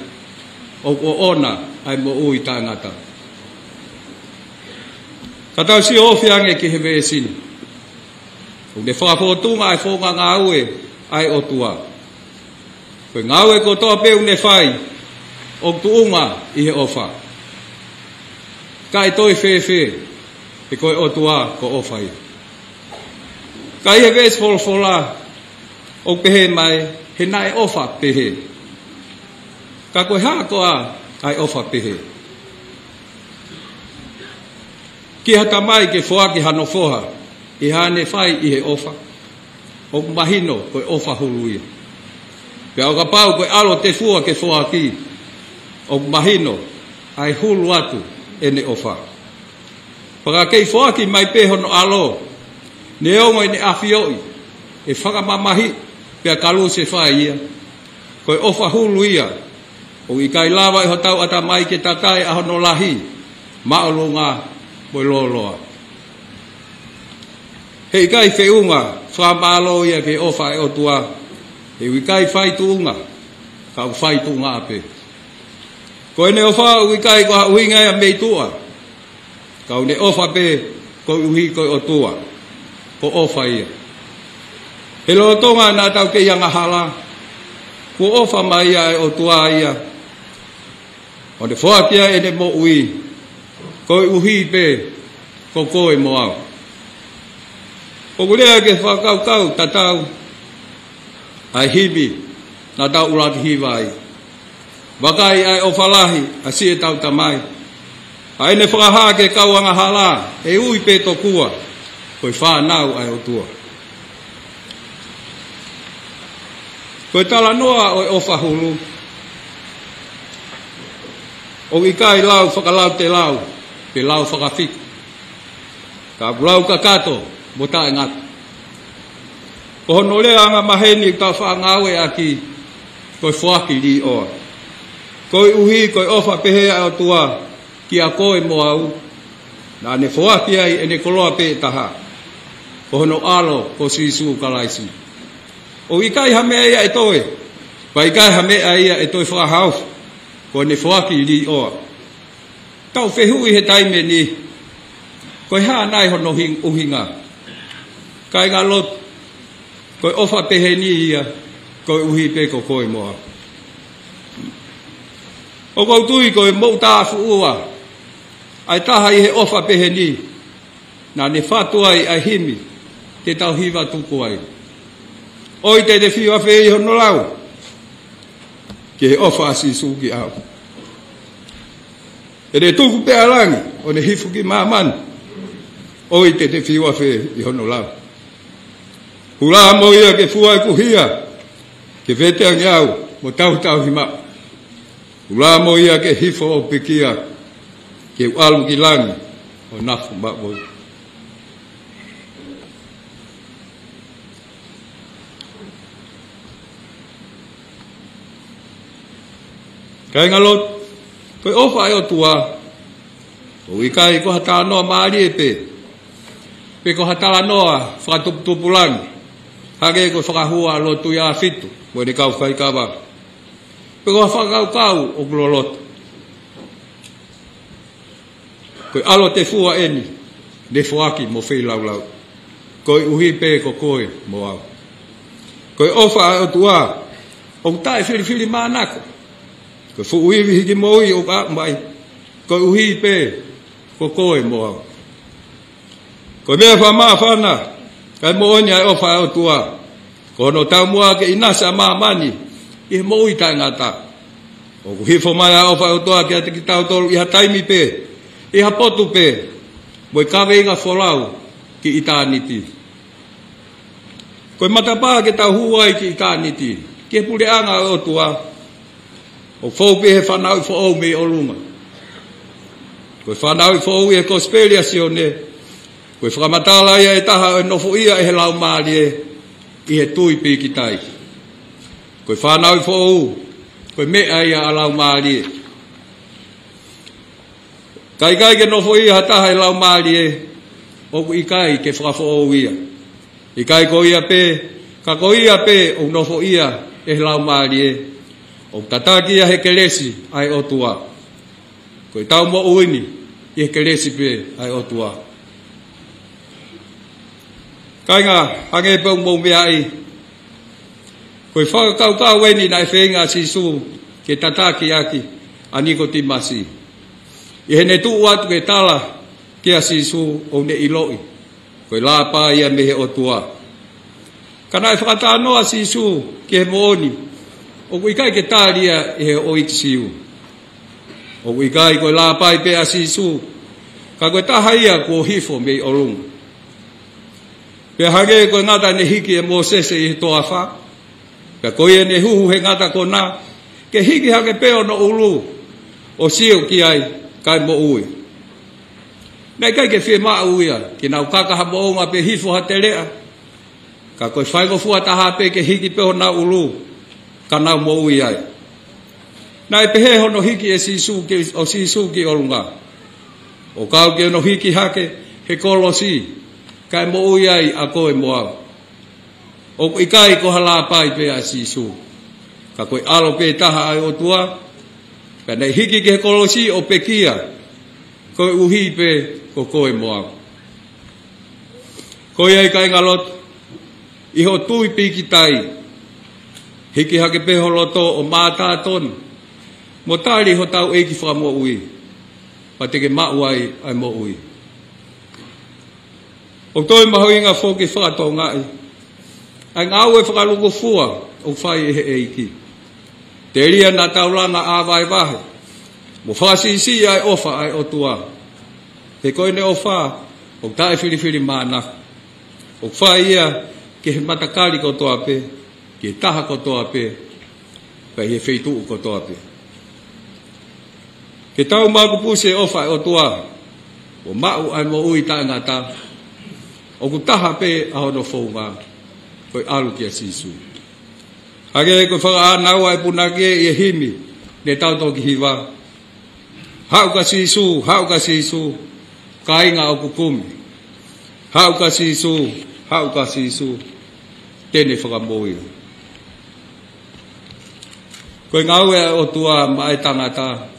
O ko ona ai mo ui tangata. Ka tau si ofi ange ki he vesini. O ne whakapotunga ai whonga ngā ue ai otua. Koe ngawe ko toa peu ne whai, o tuunga i he ofa. Kai toi whewhe, e koe otua ko ofai. Kai he ves wholofola, o pehe mai, he nai ofa pehe. Ka koe hakoa, ai ofa pehe. Ki hata mai ke whoaki hano whoha, i hane whai i he ofa. O mahino koe ofa huluia. Pea o ka pau koe alo te fua ke whoaki, o mahino ai hulu atu ene ofa. Paka kei whoaki mai pehono alo, ne ongo ne afioi, e whakamamahi, pea kalu se whai ia. Koe ofa hulu ia, o i kai lawa i hotau ata mai ke takai ahono lahi, maolunga moi loloa. Hei kai whiunga, whamalo ia ke ofa e otua, e wikai whai tuunga, kau whai tuunga ape. Koe ne ofa wikai koha uhinga ia mei tua, kau ne ofa pe koe uhi koe otua, ko ofa ia. He lo tonga nā tau ke ianga hala, ko ofa mai ia e otua ia. O ne whoakia e ne mo ui, koe uhi pe, ko koe mo au. O kulea ke whakau tatau, ai hibi, na tau urati hiwai. Wakai ai o whalahi, a sie tau tamai. Ai ne whakaha ke kauanga hala, e ui pe tokua, koe whanau ai o tua. Koe tala noa o e ofa hulu, o i kai lau whakalau te lau, pe lau whakawhiku. Ka lau kakato, mo tae ngata. Ko hono lea anga maheni ka whaangawe aki, koe whaki li oa. Koe uhi, koe ofa pehea o tua, ki a koe mo au, na ne whaki ai e ne koloa pe taha. Ko hono alo, ko sisu kalaisi. O i kai hamea ia e toe, pa i kai hamea ia e toe whakahau, ko ne whaki li oa. Tau whehui he taime ni, koe haa nai hono uhinga. Kai ngā lot, koe ofa pehe ni ia, koe uhi pe ko koe moa. O kou tui koe mou tāfu ua, ai taha i he ofa pehe ni, na ne whatuai ai himi, te tau hiwa tuku ai. Oi te whiwa whei hono lau, ke he ofa asi suki au. E re tuku pe alangi, o ne hifu ki mamani, oi te whiwa whei i hono lau. Hula mo ia ke fuai kuhia, ke vete angiau, mo tau hima. Hula mo ia ke hifo o pikia, ke ualu ki langi, o nafu mbakboi. Kai ngalot, koe ofa ai o tua, o ikai ko hatala noa maari e pe ko hatala noa whakatupulangi, hake ko whakahua lo tu ia fitu, mo ni kau whai kawa. Pe ko whakau o gloloto. Koe alo te fua eni, ne fuaki mo whi lau. Koe uhi pe ko koe mo au. Koe ofa ai o tua, o tae whiri mānako. Koe fu uiwi hiki mo i o ka mai, koe uhi pe ko koe mo au. Koe mea whamaa whana, kai mo oni ai ofa ai o tua, ko no tau mua ke inasa mamani, i he mo i tai ngata. O ku hifo mai ai ofa ai o tua, kia te ki tau tolu, i ha taimi pe, i ha potu pe, mo i kawe inga wholau ki i tāniti. Koe matapaa ke tau huai ki i tāniti, ki he pule anga ai o tua, o fau pe he whanau i whaau me o lunga. Koe whanau i whaau i he kospelia sione, koe whakamatala ia e taha e nofo ia e he lau maari i he tui pi ki tai. Koe whanau i whaau, koe mea ia a lau maari Kai ke nofo ia ha taha e lau maari o ku ikai ke whakawhaau ia. Ikai ko ia pe, ka ko ia pe o nofo ia e he lau maari o tataki ia he kelesi ai o tua. Koe tau mo uini i he kelesi pe ai o tua. Kai ngā hange pau mou mea ai. Koe whakakau weni na e whenga sisu ke tataki aki aniko timasi. I hene tuu atu ke tala ke a sisu o ne iloi. Koe la pa ia mehe o tua. Kana e whakatanoa sisu ke he mooni. O ikai ke tāria e he o ikisiu. O ikai koe la pa i pe a sisu. Ka koe tahaia ko hifo mei orungu. Pea hage koe ngata ne hiki e Mosese i he toa wha. Pea koe ne huhu he ngata ko nā. Ke hiki hake peo no ulu. O siu ki ai kai mo ui. Nei kai ke whie maa uia. Ki nau kakaha mo onga pe hifo ha te rea. Ka koe whaigo fua taha pe ke hiki peo na ulu. Ka nau mo ui ai. Nei pehe hono hiki e sisu ki orunga. O kau ke no hiki hake he kolosi. Kai mo ui ai a koe mo au. O ikai ko hala pai pe a sisu. Ka koe alo pe taha ai o tua. Ka nei hiki ke kolosi o pe kia. Koe uhi pe ko koe mo au. Koe ai kai ngalot. Iho tui piki tai. Hiki hake pe holoto o mātā tonu. Mo tari ho tau eiki wha mo ui. Pa teke mau ai mo ui. O toi maho inga whoki whakato ngai. Ai ngau e whakalungo fua o whai e he eiki. Te ria na taulanga āwai wahe. Mo whakasisi ai ofa ai o tua. He koe ne ofa, o tae whiriwhiri mana. O whai ia, ke he matakari ko toa pe, ke taha ko toa pe, kai he wheitu ko toa pe. Ke tau māku puse ofa ai o tua, o mau ai mo ui tae ngata, o ku taha pe a hono whaunga, koe alu kia sisu. Hage koe whakaanau ai punake i himi, ne tau toki hiwa. Hau ka sisu, kainga o kukumi. Hau ka sisu, tene whakamoi. Koe ngau e o tua mai tangata,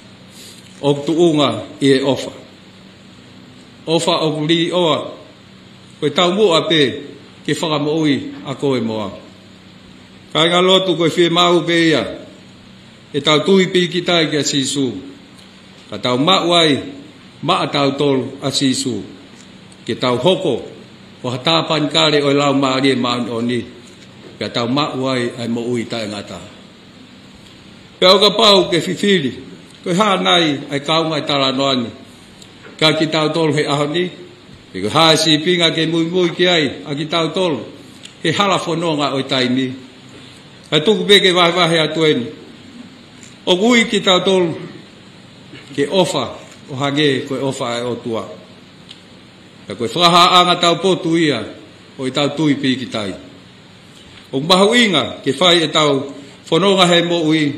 o tuunga i e ofa. Ofa o kuli oa, koe tau mua pe, ke whakamoi a koe moa. Kainga lotu koe whie mau pe ia, e tau tui pi ki tai kia sisu. Ka tau mauai, maa tau tolu a sisu. Ke tau hoko, o hatapan kare o lau maarie maan o ni. Ka tau mauai ai mo ui tae ngata. Pea ka pau ke whiwhiri, koe haa nai ai kaunga i tala noani. Ka ki tau tolu he aho ni. Pe koe haa si pinga ke mui mui ki ai, a ki tau tolu. He hala whanonga o tai ni. Ai tuku peke vahe atueni. O gui ki tau tolu. Ke ofa, o hage koe ofa ai o tua. Ka koe whaha anga tau potu ia, o i tau tui pi ki tai. O mahu inga, ke whai e tau whanonga he mo ui,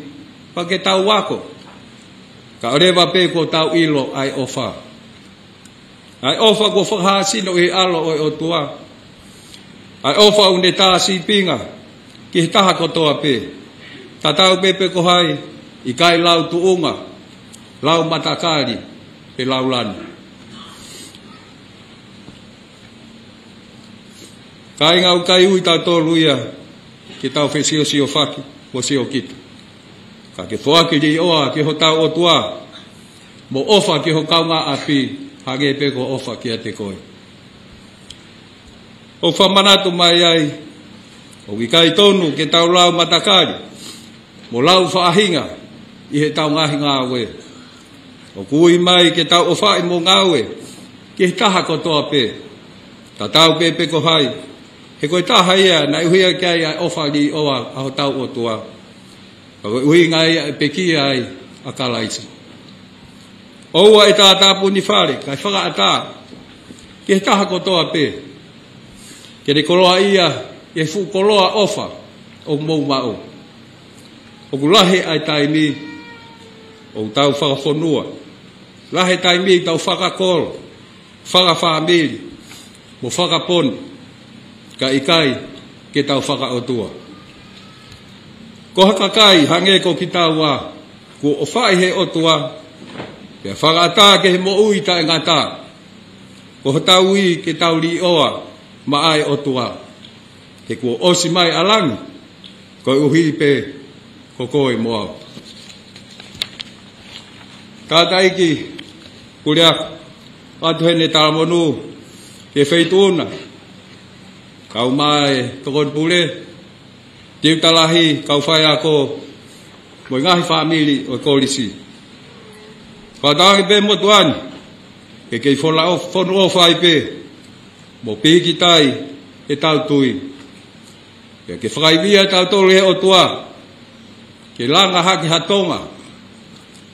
pa ke tau wako. Ka orewa pe ko tau ilo ai ofa. Ai ofa ko whaha sino i alo o tua. Ai ofa unde tā si pinga, ki taha ko toa pe. Ta tau pepe ko hai, i kai lau tuunga, lau matakari, pe lau lani. Kai ngau kai ui tau tolu ia, ki tau whesio sio whaki, o sio kita. Ka ke whaki li oa, ki ho tau o tua, mo ofa ki ho kaunga api, hage pe ko ofa ki a te koe. O whamanatu mai ai, o wikai tonu ke tau lau matakari, mo lau whaahinga, i he tau ngahi ngāwe. O kui mai ke tau o whai mo ngāwe, ke he taha ko toa pe. Ta tau pepe ko hai, he koe taha ia, na ihuia ki ai ofa li oa aho tau o tua. Ka koe ui ngai peki ai a kalaisi. Oua e tā puni whare, kai whakaata, ke he taha ko toa pe. Ke ne koloa ia, e fu koloa ofa, o mou mao. O kulahe ai taimi, o tau whakawhonua. Lahe taimi tau whakakolo, whakawhamiri, mo whakaponi, ka ikai ke tau whakaotua. Ko hakakai hange ko ki tau wā, ko o whai he otua, pia whakaata ke he mo ui tae ngata. Ko tau i ke tau li oa, ma ai otua. Ke ko osi mai alangi, ko uhi pe, ko koe moa. Tata iki, kuria, atu hene taramonu, ke feituna. Kau mai, tokon pule, tiu talahi, kau whai ako, mo ngahi famili o kolisi. Kau tangi pe mo tuan, ke kei whonu o whai pe, mo piki tai, e tau tui. Ke whakaibia tau tolu he o tua, ke langa haki hatonga,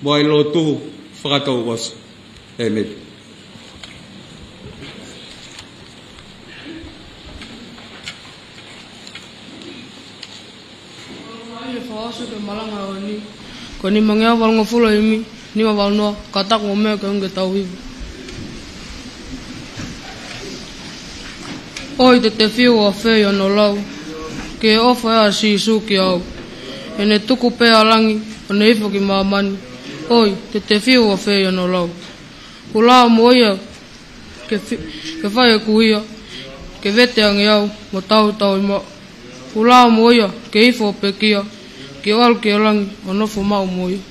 mo ai lotu whakatou was. Amen. Ai whaasa ke malanga o ni, ko ni mangea walnga fula imi, ni ma walnoa, katak mo mea ke unge tau hivu. Oi te whiu a whei ano lau, ke ofa ea si suki au. E ne tuku pea langi, o ne ifo ki maamani. Oi, te whiu a whei ano lau. Ku lao mo ia, ke whai e kuia, ke vete angi au, mo tau tau ima. Ku lao mo ia, ke ifo pe kia, ke walu ki langi, o nofo mau mo ia.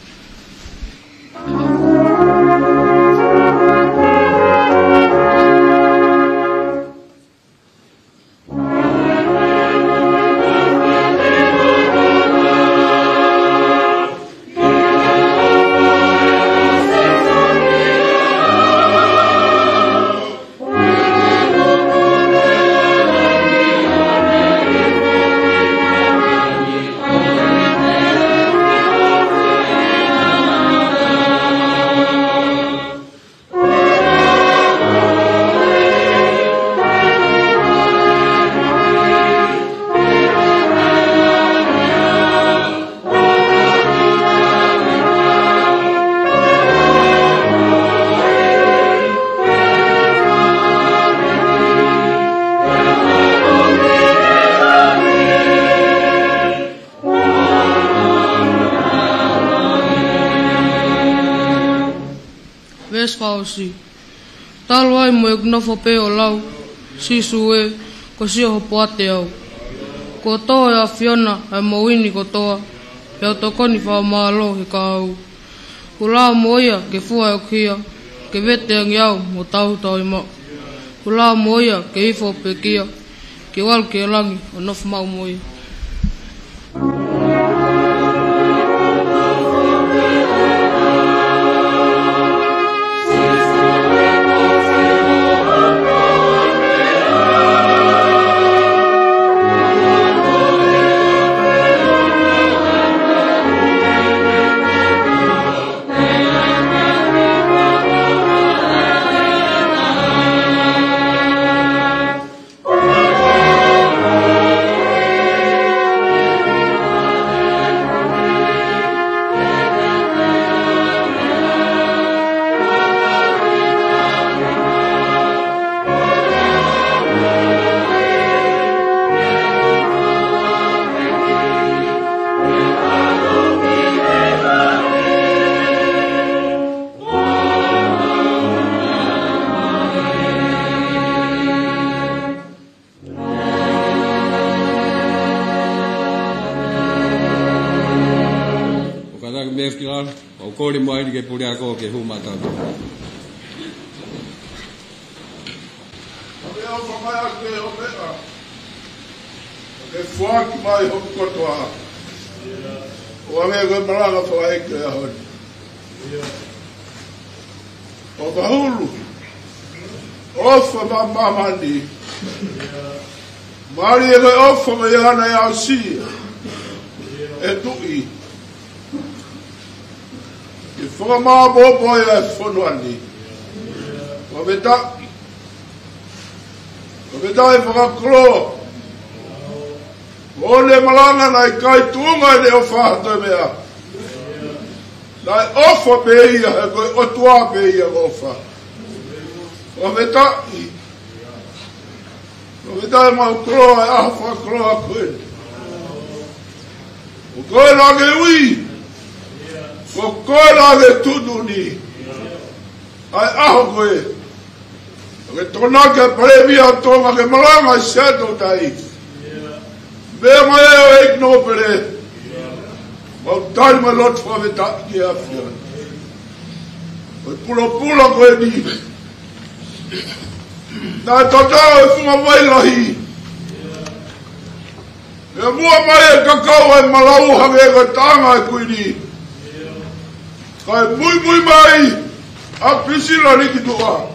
eskaosi. Talo ai mo nofo pe o lau, sisu e, ko si ho poate au. Ko toa e a Fiona ai mo wini ko toa, e o tokoni wha maalo he ka au. Ko lao mo ia ke fua e o kia, ke vete angi au mo tau tau ima. Ko lao mo ia ke ifo pe kia, ke wal ke langi o nofu mau mo ia. Kori mo ai ke puri ako ke huma ta. Eo mai ke o mea. Ke fuaki mai ho kotoa. O ame ke maranga fa ke a hon. O bahulu. Ofa mama ni. Mari e ofa me ana ya si. E tui. Whaka maa bōpoi e whanuani. Wa meta e whakakroa. O le malanga nai kai tuunga ne o whahato mea. Nai ofa beia e koe otua beia ofa. Wa meta e mau kroa e aha whakakroa koe. O koe nage ui. Ko koera le tuduni. Ai aho koe. Ke tona ke previa tonga ke malanga seto tai. Vea mai o ikno pere. Mau tai ma lot fa veta ki afia. O pulo koe ni. Na totao e funga mai lahi. E mua mai e kakao e malau hange ka tanga e kuini. Kai mui mai a pisila ni ki toa.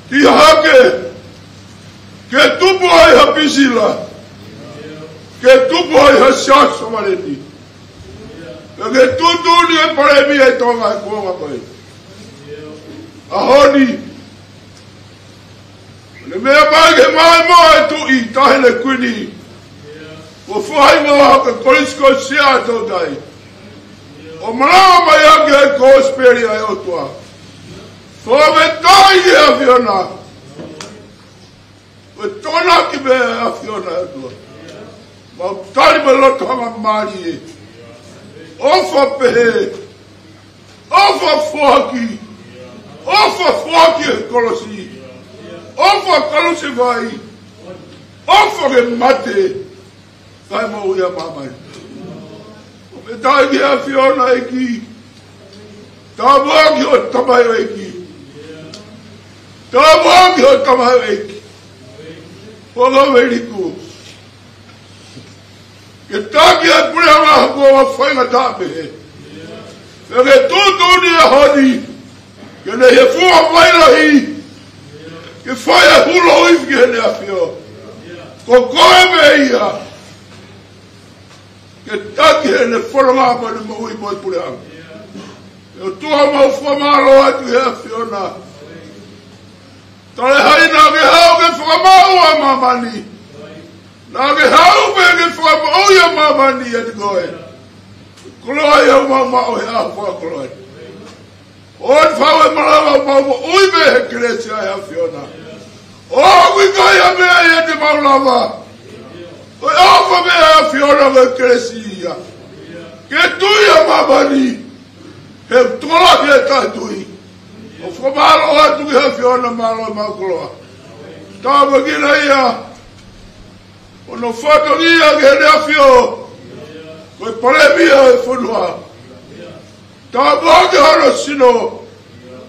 Ki hake ke tupu ai ha pisila. Ke tupu ai ha siaso mareti. Ke tutu ni e paremi e tonga e kuonga koe. Ahoni. Le mea mai ke mai moa e tu i tahele kuini. Ko fuhai moa ke kolisko sia e tau tai. O marama mai ake e kōsperi ai o tua. Fō me tai e a Fiona. Me tōna ki me a Fiona e tua. Mau tari me loto hanga maari e. Ofa pehe. Ofa fuaki. Ofa fuaki e kolosi. Ofa kalosi vai. Ofa ke mate. Kai mau ia mamai. Me tai ki a Fiona e ki. Tā mua ki o tamai e ki. Tā mua ki o tamai e ki. Waka weriku. Ke tāki e pune hanga hako wa whainga tāpe he. E ke tūtū ni e honi. Ke ne he fua wailahi. Ke whai e hulo uif ki hene a Fio. Ko koe me ia. Ke taki he ne whoronga pa ni maui moi pule hanga. E o tuha mau whamaro atu he a Fiona. Tare haina ke hau ke whakamau a mamani. Nā ke hau pe ke whakamau a mamani e te koe. Koloi au mau mau he a whakoloi. O te whau e marama mau ui me he keresi a he a Fiona. O kui kai a mea i e te mau lava. O ofa mea a Fiona me keresi ia. Ke tui a mamani. he tola he tatui o fomalo atu he fiona malo makoloa ta bagina ia ono foto ia ke le afio ko polemia e fonua ta boge horo sino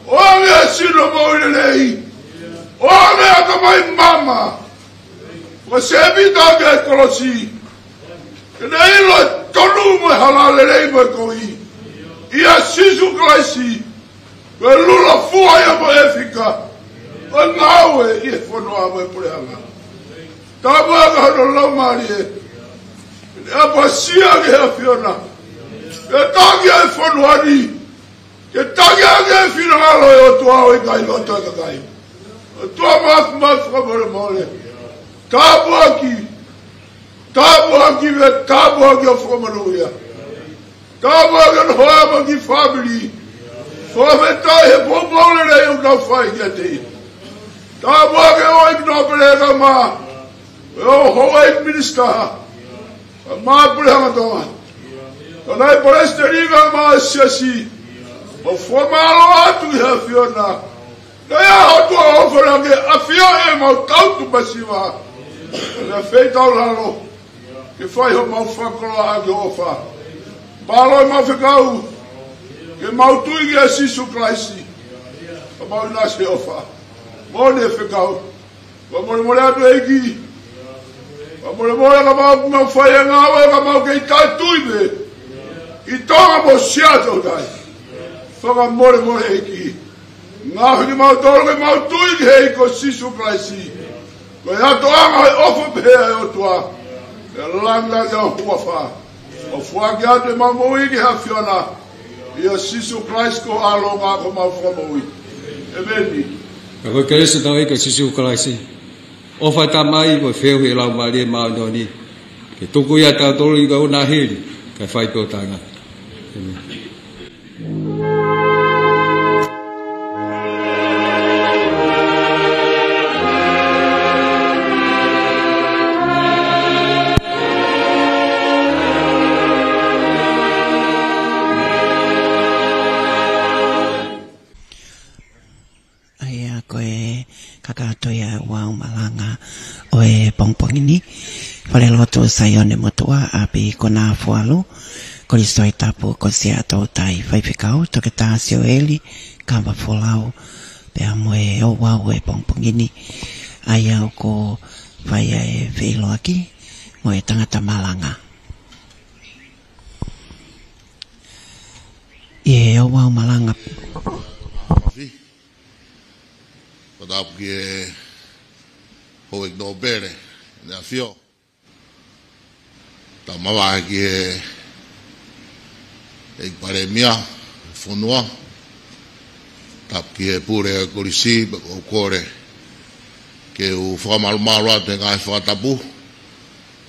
o me sino mo lei o me ka mai mama ko sebi doge kolosi ke nei lo tonu mo halale lei mo koi ia sisu klaisi ko lula fua ia mo efika o nawe ia fonua mo poleanga ta boge horo lo marie a pasia ke afiona ke tagia e fonuari ke tagia ke finalo e o tua o kai lo ta kai o tua mas ko mole tabu aki ve tabu aki o fomanuia tabu aki no ama ki family fo veta e pomole le u na fai ke te tabu aki o ignobele ka ma o ho minister ma pure ha to Kanai poreste riga ma siasi o formalo atu ha fiona na ya hotu o forange afio e ma tautu basiva na feita o lalo que fai o mau fakolo a gofa balo ma fekau que mau tu ia sisu klaisi o mau nasi ofa mo ne fekau o mo atu egi mo ka mau fai ngawe ka mau ke tatuibe I tonga mo siato dai. Whaka more eki. Ngā hini mau toro ke mau tui ki hei ko sisu klaisi. Ko e ato anga e ofa pehea e o tua. E langa te o huafa. O fuaki atu e mau moui ki ha fiona. Ia sisu klaisi ko alo ngā ko mau whamaui. E meni. Ka koe keresa tau eka sisu klaisi. Ofa tamai ko wheu he lau maari e mau noni. Ke tuku ia tau toro i ka una hiri. Ka whai peo tanga. Aia koe kakatoia wau malanga o e pongpongini. Wale loto sayone motua api kona fualu. Ko li stoi tapu ko sia tau tai whaipikau toke tāsio eli kamba folau pea moe o wau e pongpongini ai au ko whaia e whilo aki moe tangata malanga e o wau malanga ko tapu ki e hoek no bere nea fio ta mawa ki e pare mia fonua tap ki e pure kolisi o kore ke u formal maro te ngai fatapu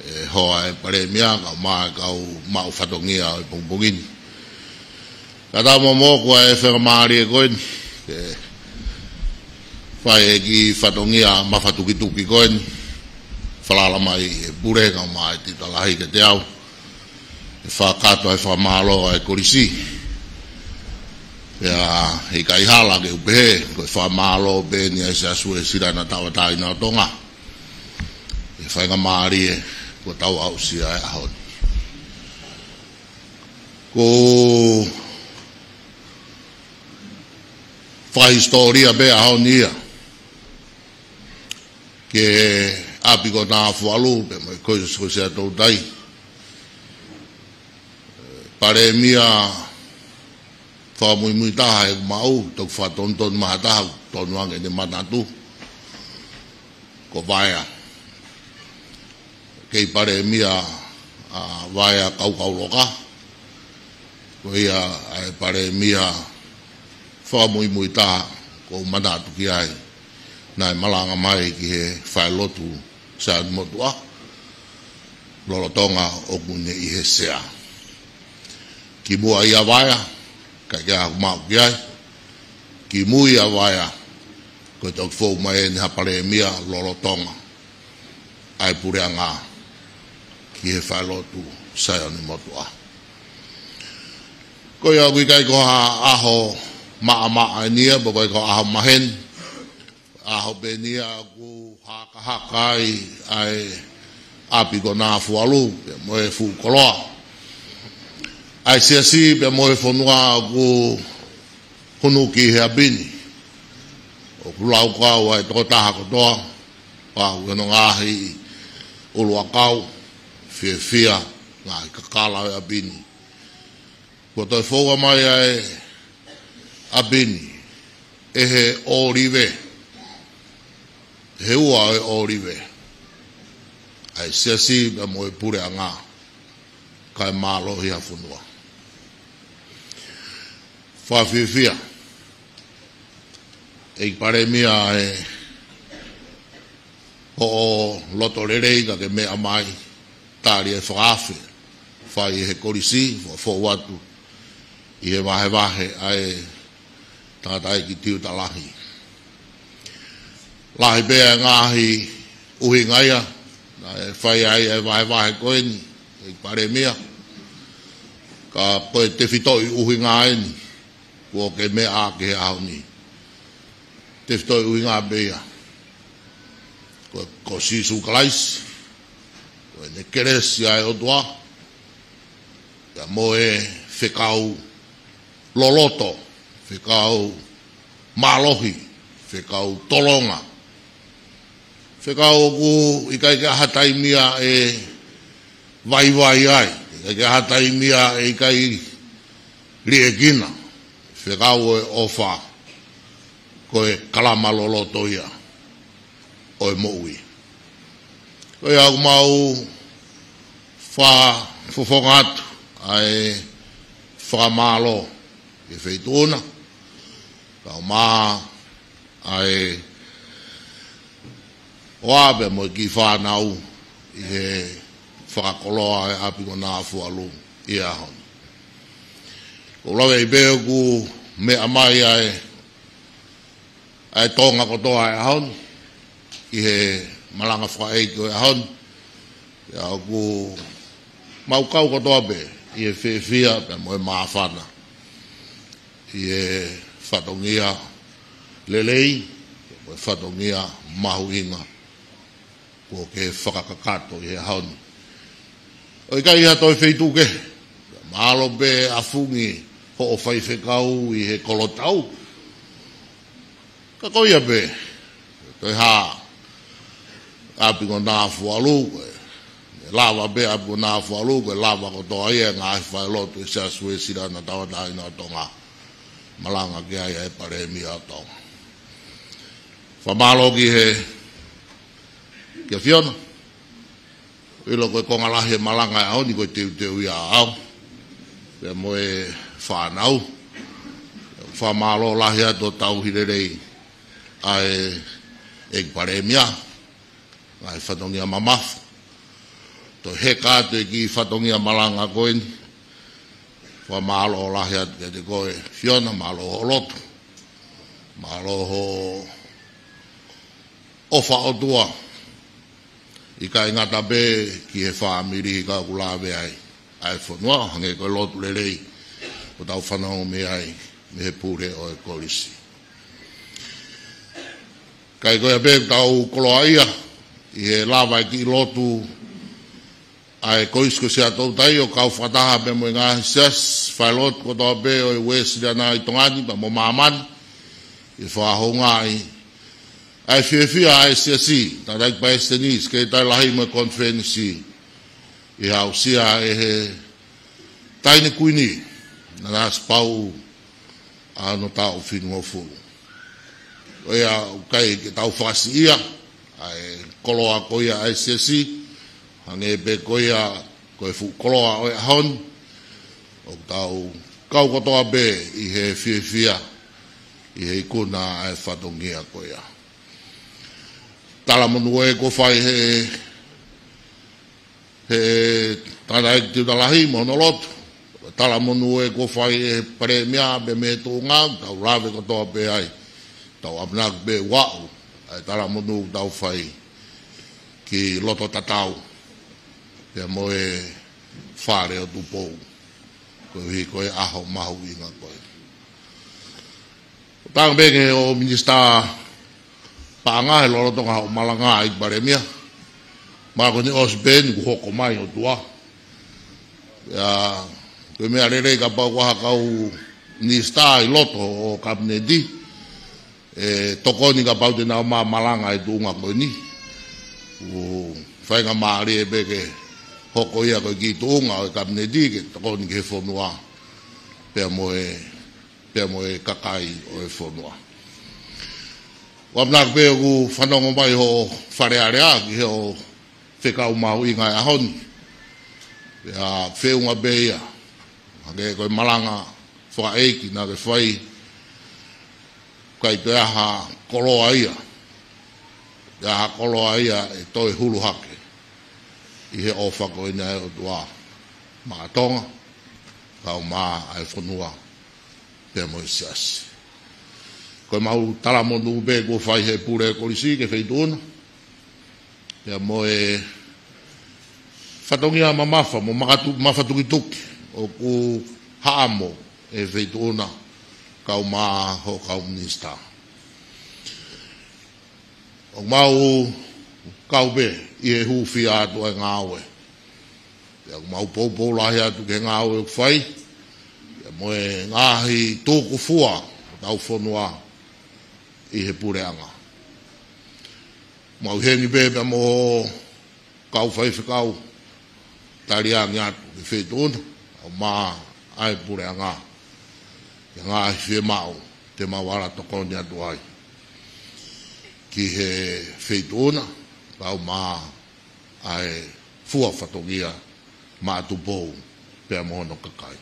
e hoa e pare mia ka ma ka u ma fatongia e pongpongini kada mo ko e fer mari ko ke fai ki fatongia ma fatuki ko falala mai pure ka mai ti talahi ke te au whakato e whamalo e korisi. Pea i kai hala ke upehe, ko e whamalo pe ni e se asu e sira na tawa tai na tonga. E whainga maari e ko tau au sia e ahon. Ko wha historia pe ahon ia. Ke api ko nā whalu pe mai koe se a tau tai. Pare mia fa mui taha e mau tok fa ton maha taha ton wang e manatu ko vaya kei pare mia vaya kau loka ko ia pare mia fa mui taha ko manatu ki ai nai malanga mai ki he fa lotu sa motua lolotonga o kune i he sea ki mua ia vaya ka kia mau kia ki mu ia vaya ko tok fo mai ni hapare mia lolotonga ai pureanga ki he fa lotu sa ni motua Ko ia kui kai ko aho maa nia ba ko aho mahen aho benia ku haka ai api ko na fualu mo e fu koloa ai si pe mo e fonua ku hunuki he abini o kulau kau ai to taha ko toa pa no ngahi ulu akau fia ngai kakala e abini ko to foga mai ai abini ehe orive he ua e orive ai si be mo e pure anga kai malo hi afunua fa fia e pare mia e o loto rerei ka ke me amai tari e whaafi whai he korisi fo watu i he wahe ai tātai ki tiu talahi lahi bea ngahi uhi ngaia e whai ai e wahe koeni e pare mia ka koe te whitoi uhi ngaeni kua ke me a ke au ni te whitoi uhi ngā bea ko sisu kalais ko ne keresi ai o doa ya moe whekau loloto whekau malohi whekau tolonga whekau ku ikai ka hatai mia e vai ai ikai ka hatai mia e ikai liekina whekau e ofa koe kalama loloto ia o e moui. Koe au mau fofonga atu ai whakamalo e wheitona. Kau maa ai oabe mo ki whanau i he whakakoloa e api ko nā fualu i ahon. Ko lawe i beo ku me amai ai tonga kotoa e ahon. I he malanga whae ko e ahon ia ku mau kau kotoa be i he whiwhia pe mo e maafana i he whatongia lelei mo e whatongia mahuinga ko ke whakakakato i he ahon o i kai ha toi wheituke mahalo be afungi ho o whaiwhekau i he kolotau ka koia be toi haa api ko nā fualu lava be api ko nā fualu lava ko toa ia ngā whai lotu i sea sue sira na tawa tahi na tonga malanga ki ai e pare mi a tonga whamalo ki he kia whiona ilo koe konga lahi e malanga e au ni koe teu ia au pe moe whanau whamalo lahi ato tau hirerei ai e pare mi a ai whatongia mamafu to he kātu ki whatongia malanga koeni wha malo o lahi atu ke te koe whiona malo ho lotu malo ho ofa o tua i ka ingata be ki he whaamiri i ka kulawe ai whanua hange koe lotu lerei o tau whanau me ai me he pure o e korisi kai koe a be tau koloa ia i he lava ki lotu ai koisko se atou tai o kau whataha pe mo ngā sias whai lotu ko tau pe o i wesi rana i tongani pa mo mamani i whahonga ai whiwhia ai siasi ta rai pa estenis ke tai lahi mo konferensi i hau sia e he taine kuini na nas pau ano tau whinu o fulu o ia kai ke tau whasi ia ai koloa koia ai siasi hange be koia koe fu koloa o hon o tau kau kotoa be i he whiwhia i he ikuna ai whatongia koia tala monu e ko whai he tana e tiu talahi monolotu tala monu e ko whai e premia be me tō ngā tau rave kotoa be ai tau apnak be wau ai tala monu tau whai ki loto tatau pe mo e whare o tupou koe aho mahu inga koe. Tang benge o minista paanga he loro tonga o malanga i baremia. Mako ni osben ku hoko mai o tua. Ya koe mea rere ka pau waha kau minista i loto o kabineti. Toko ni ka pau te nao maa malanga i tuunga koe ni. Whainga maari e beke hoko ia koe ki tuunga o kabineti ke toko ni ke whonua. Pea moe kakai o e whonua. Wamnak pea ku whanongo mai ho wharearea ki ho whekau mahu i ngai ahoni. Pea wheunga beia. Hake koe malanga whaeiki na ke whai kai te aha koloa ia. Te aha koloa ia e toi hulu hake. I he ofa koe nea o tua maatonga. Kau maa ai whanua. Pea moe siasi. Koe mau talamonu be ko whai he pure kolisi ke whaituna. Pea moe whatongia mamafa mo mafatukituki o ku haamo e whaituna kau maa ho kau minista. O mau kau be i he huwhi atu e ngāwe. Pea mau poupou lahi atu ke ngāwe o whai. Pea moe ngāhi tōku fua tau whanua i he pureanga. Mau hengi bebe mo kau whai whikau tariangi atu i whetuna o maa ai pureanga. Ia ngā whie mau te mawara tokoni atu ai. Ki he whetuna kau maa ai fua whatongia maa tupou pea mohono kakai.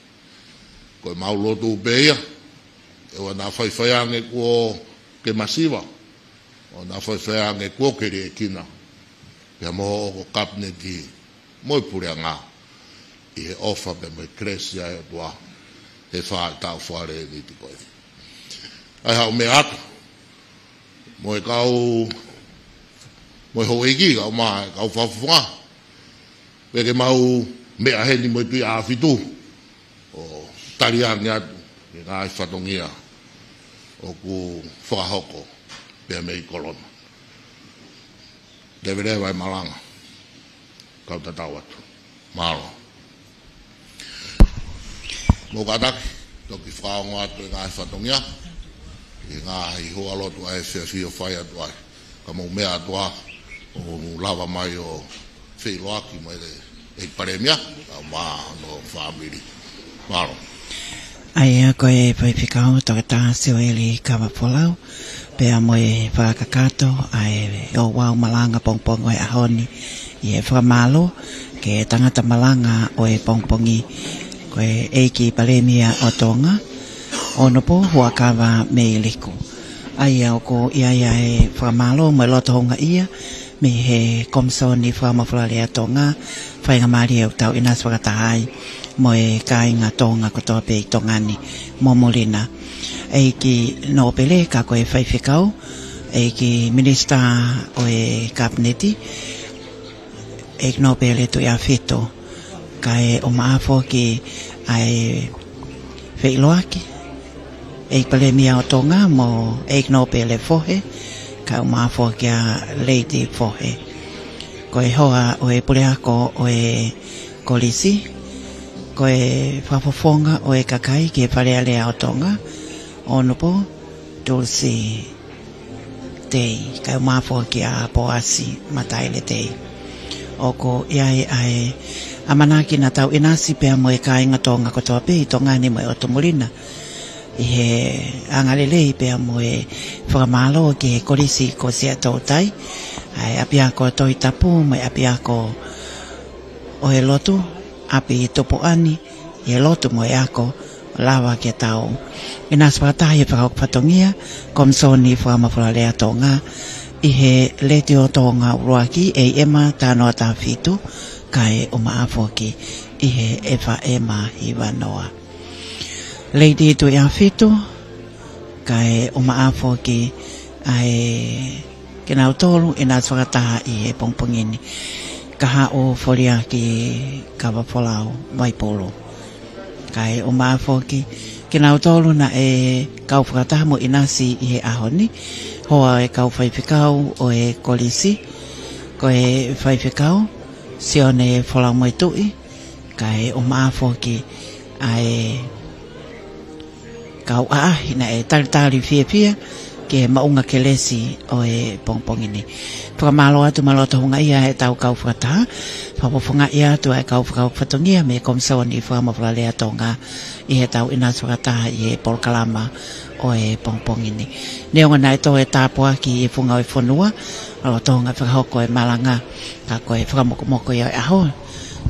Koe mau lotu beia e wa nā whaiwhaiange kua ke masiwa. O nā whaiwhaiange kua ke re kina. Pea moho o kabineti moi purea ngā. I he ofa pe moi kresia e tua. He whaai tau whaare e niti koe. Ai hau me atu. Moi kau moi ho eki kau maa kau whawhunga. Peke mau mea heni moi tui āwhitu. O tariangi atu. E ngāi whatongia. O ku whahoko. Pea mei kolona. Devere vai malanga. Kau tatau atu. Malo. Mo kataki. Toki whaongo atu e ngāi whatongia. I ngāi hoa lotu ai whiawhio whai atu ai. Ka mau mea atu a. O lava mai o whiloaki mai e paremia. Ka maa no whamiri. Malo. Ai a koe whaipikau toka tāsi o ili kawa polau. Pea moe whakakato ai o wau malanga pongpongo e ahoni. I e whamalo ke tangata malanga o e pongpongi. Koe eiki palemia o tonga. Ono po hua kawa me liku. Ai au ko ia e whamalo mo loto honga ia. Me he komsoni whamawhulale a tonga. Whainga maari au tau inas wakatahai. Mo e kāinga tonga ko toa pe i tongani momolina. Eiki no pele ka koe whaiwhikau. Eiki minista o e kabineti. Eiki no pele tu ia whito. Ka e o maafo ki ai whiloaki. Eiki pale mia o tonga mo eiki no pele fohe. Ka o maafo ki a lady fohe. Koe hoa o e pureako o e kolisi. Koe whafofonga o e kakai ki e wharea lea o tonga. Ono po, Dulce Day. Kai mafo ki a poasi mataile Day. Oko iai ai amanaki na tau inasi pea mo e kāinga tonga ko toa pe i tongani mo e otomolina. I he angalelei pea mo e whakamalo ki e korisi ko sia tautai. Ai apiako toi tapu mo e apiako o e lotu. Api topo ani, i lotu mo e ako, lawa ke tau. Ina spatahi e whakaukpatongia, komsoni whakamawhulale a tonga, i he leti o tonga uruaki e ema tānoa tā whitu, kai o maafoki, i he ewa ema hiwa noa. Lady tu ia whitu, kai o maafoki, ai kina utolu ina whakataha i he pongpongini. Kaha o folia ki kawa polau waipolo. kai o mafoki ke nau tolu na e kau whakataha mo inasi i he ahoni hoa e kau whaiwhikau o e kolisi ko e whaiwhikau sione wholau mo i tui kai o mafoki ai kau hina e tari fia ke maunga ke lesi o e pongpongi ni. Whakamalo atu malota hunga ia e tau kau whakataha. Whapafunga ia atu e kau whakatongia me komsawa ni whakamawhala lea tonga i he tau ina whakataha i he polkalama o e pongpongi ni. Neonga nai to e tāpua ki e whunga o e whonua. Alo tonga whakahoko e malanga ka koe whakamokomoko i o e aho.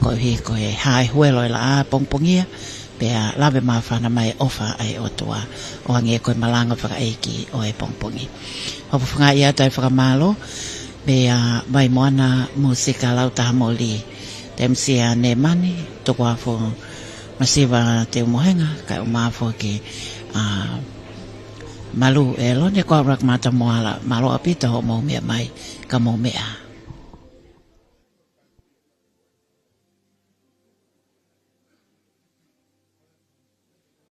Koe hi koe hae huelo e la a pongpongia. Pea lawe mawhana mai ofa ai otua o ange koe malanga whakaeiki o e pongpongi. Hopo whanga ia tai whakamalo pea mai moana musika lautaha moli te msia ne mani toko afo masiva te umohenga kai o mawho ki malu e lo ne kwa rak mata moala malo apita ho mo mea mai ka mo mea.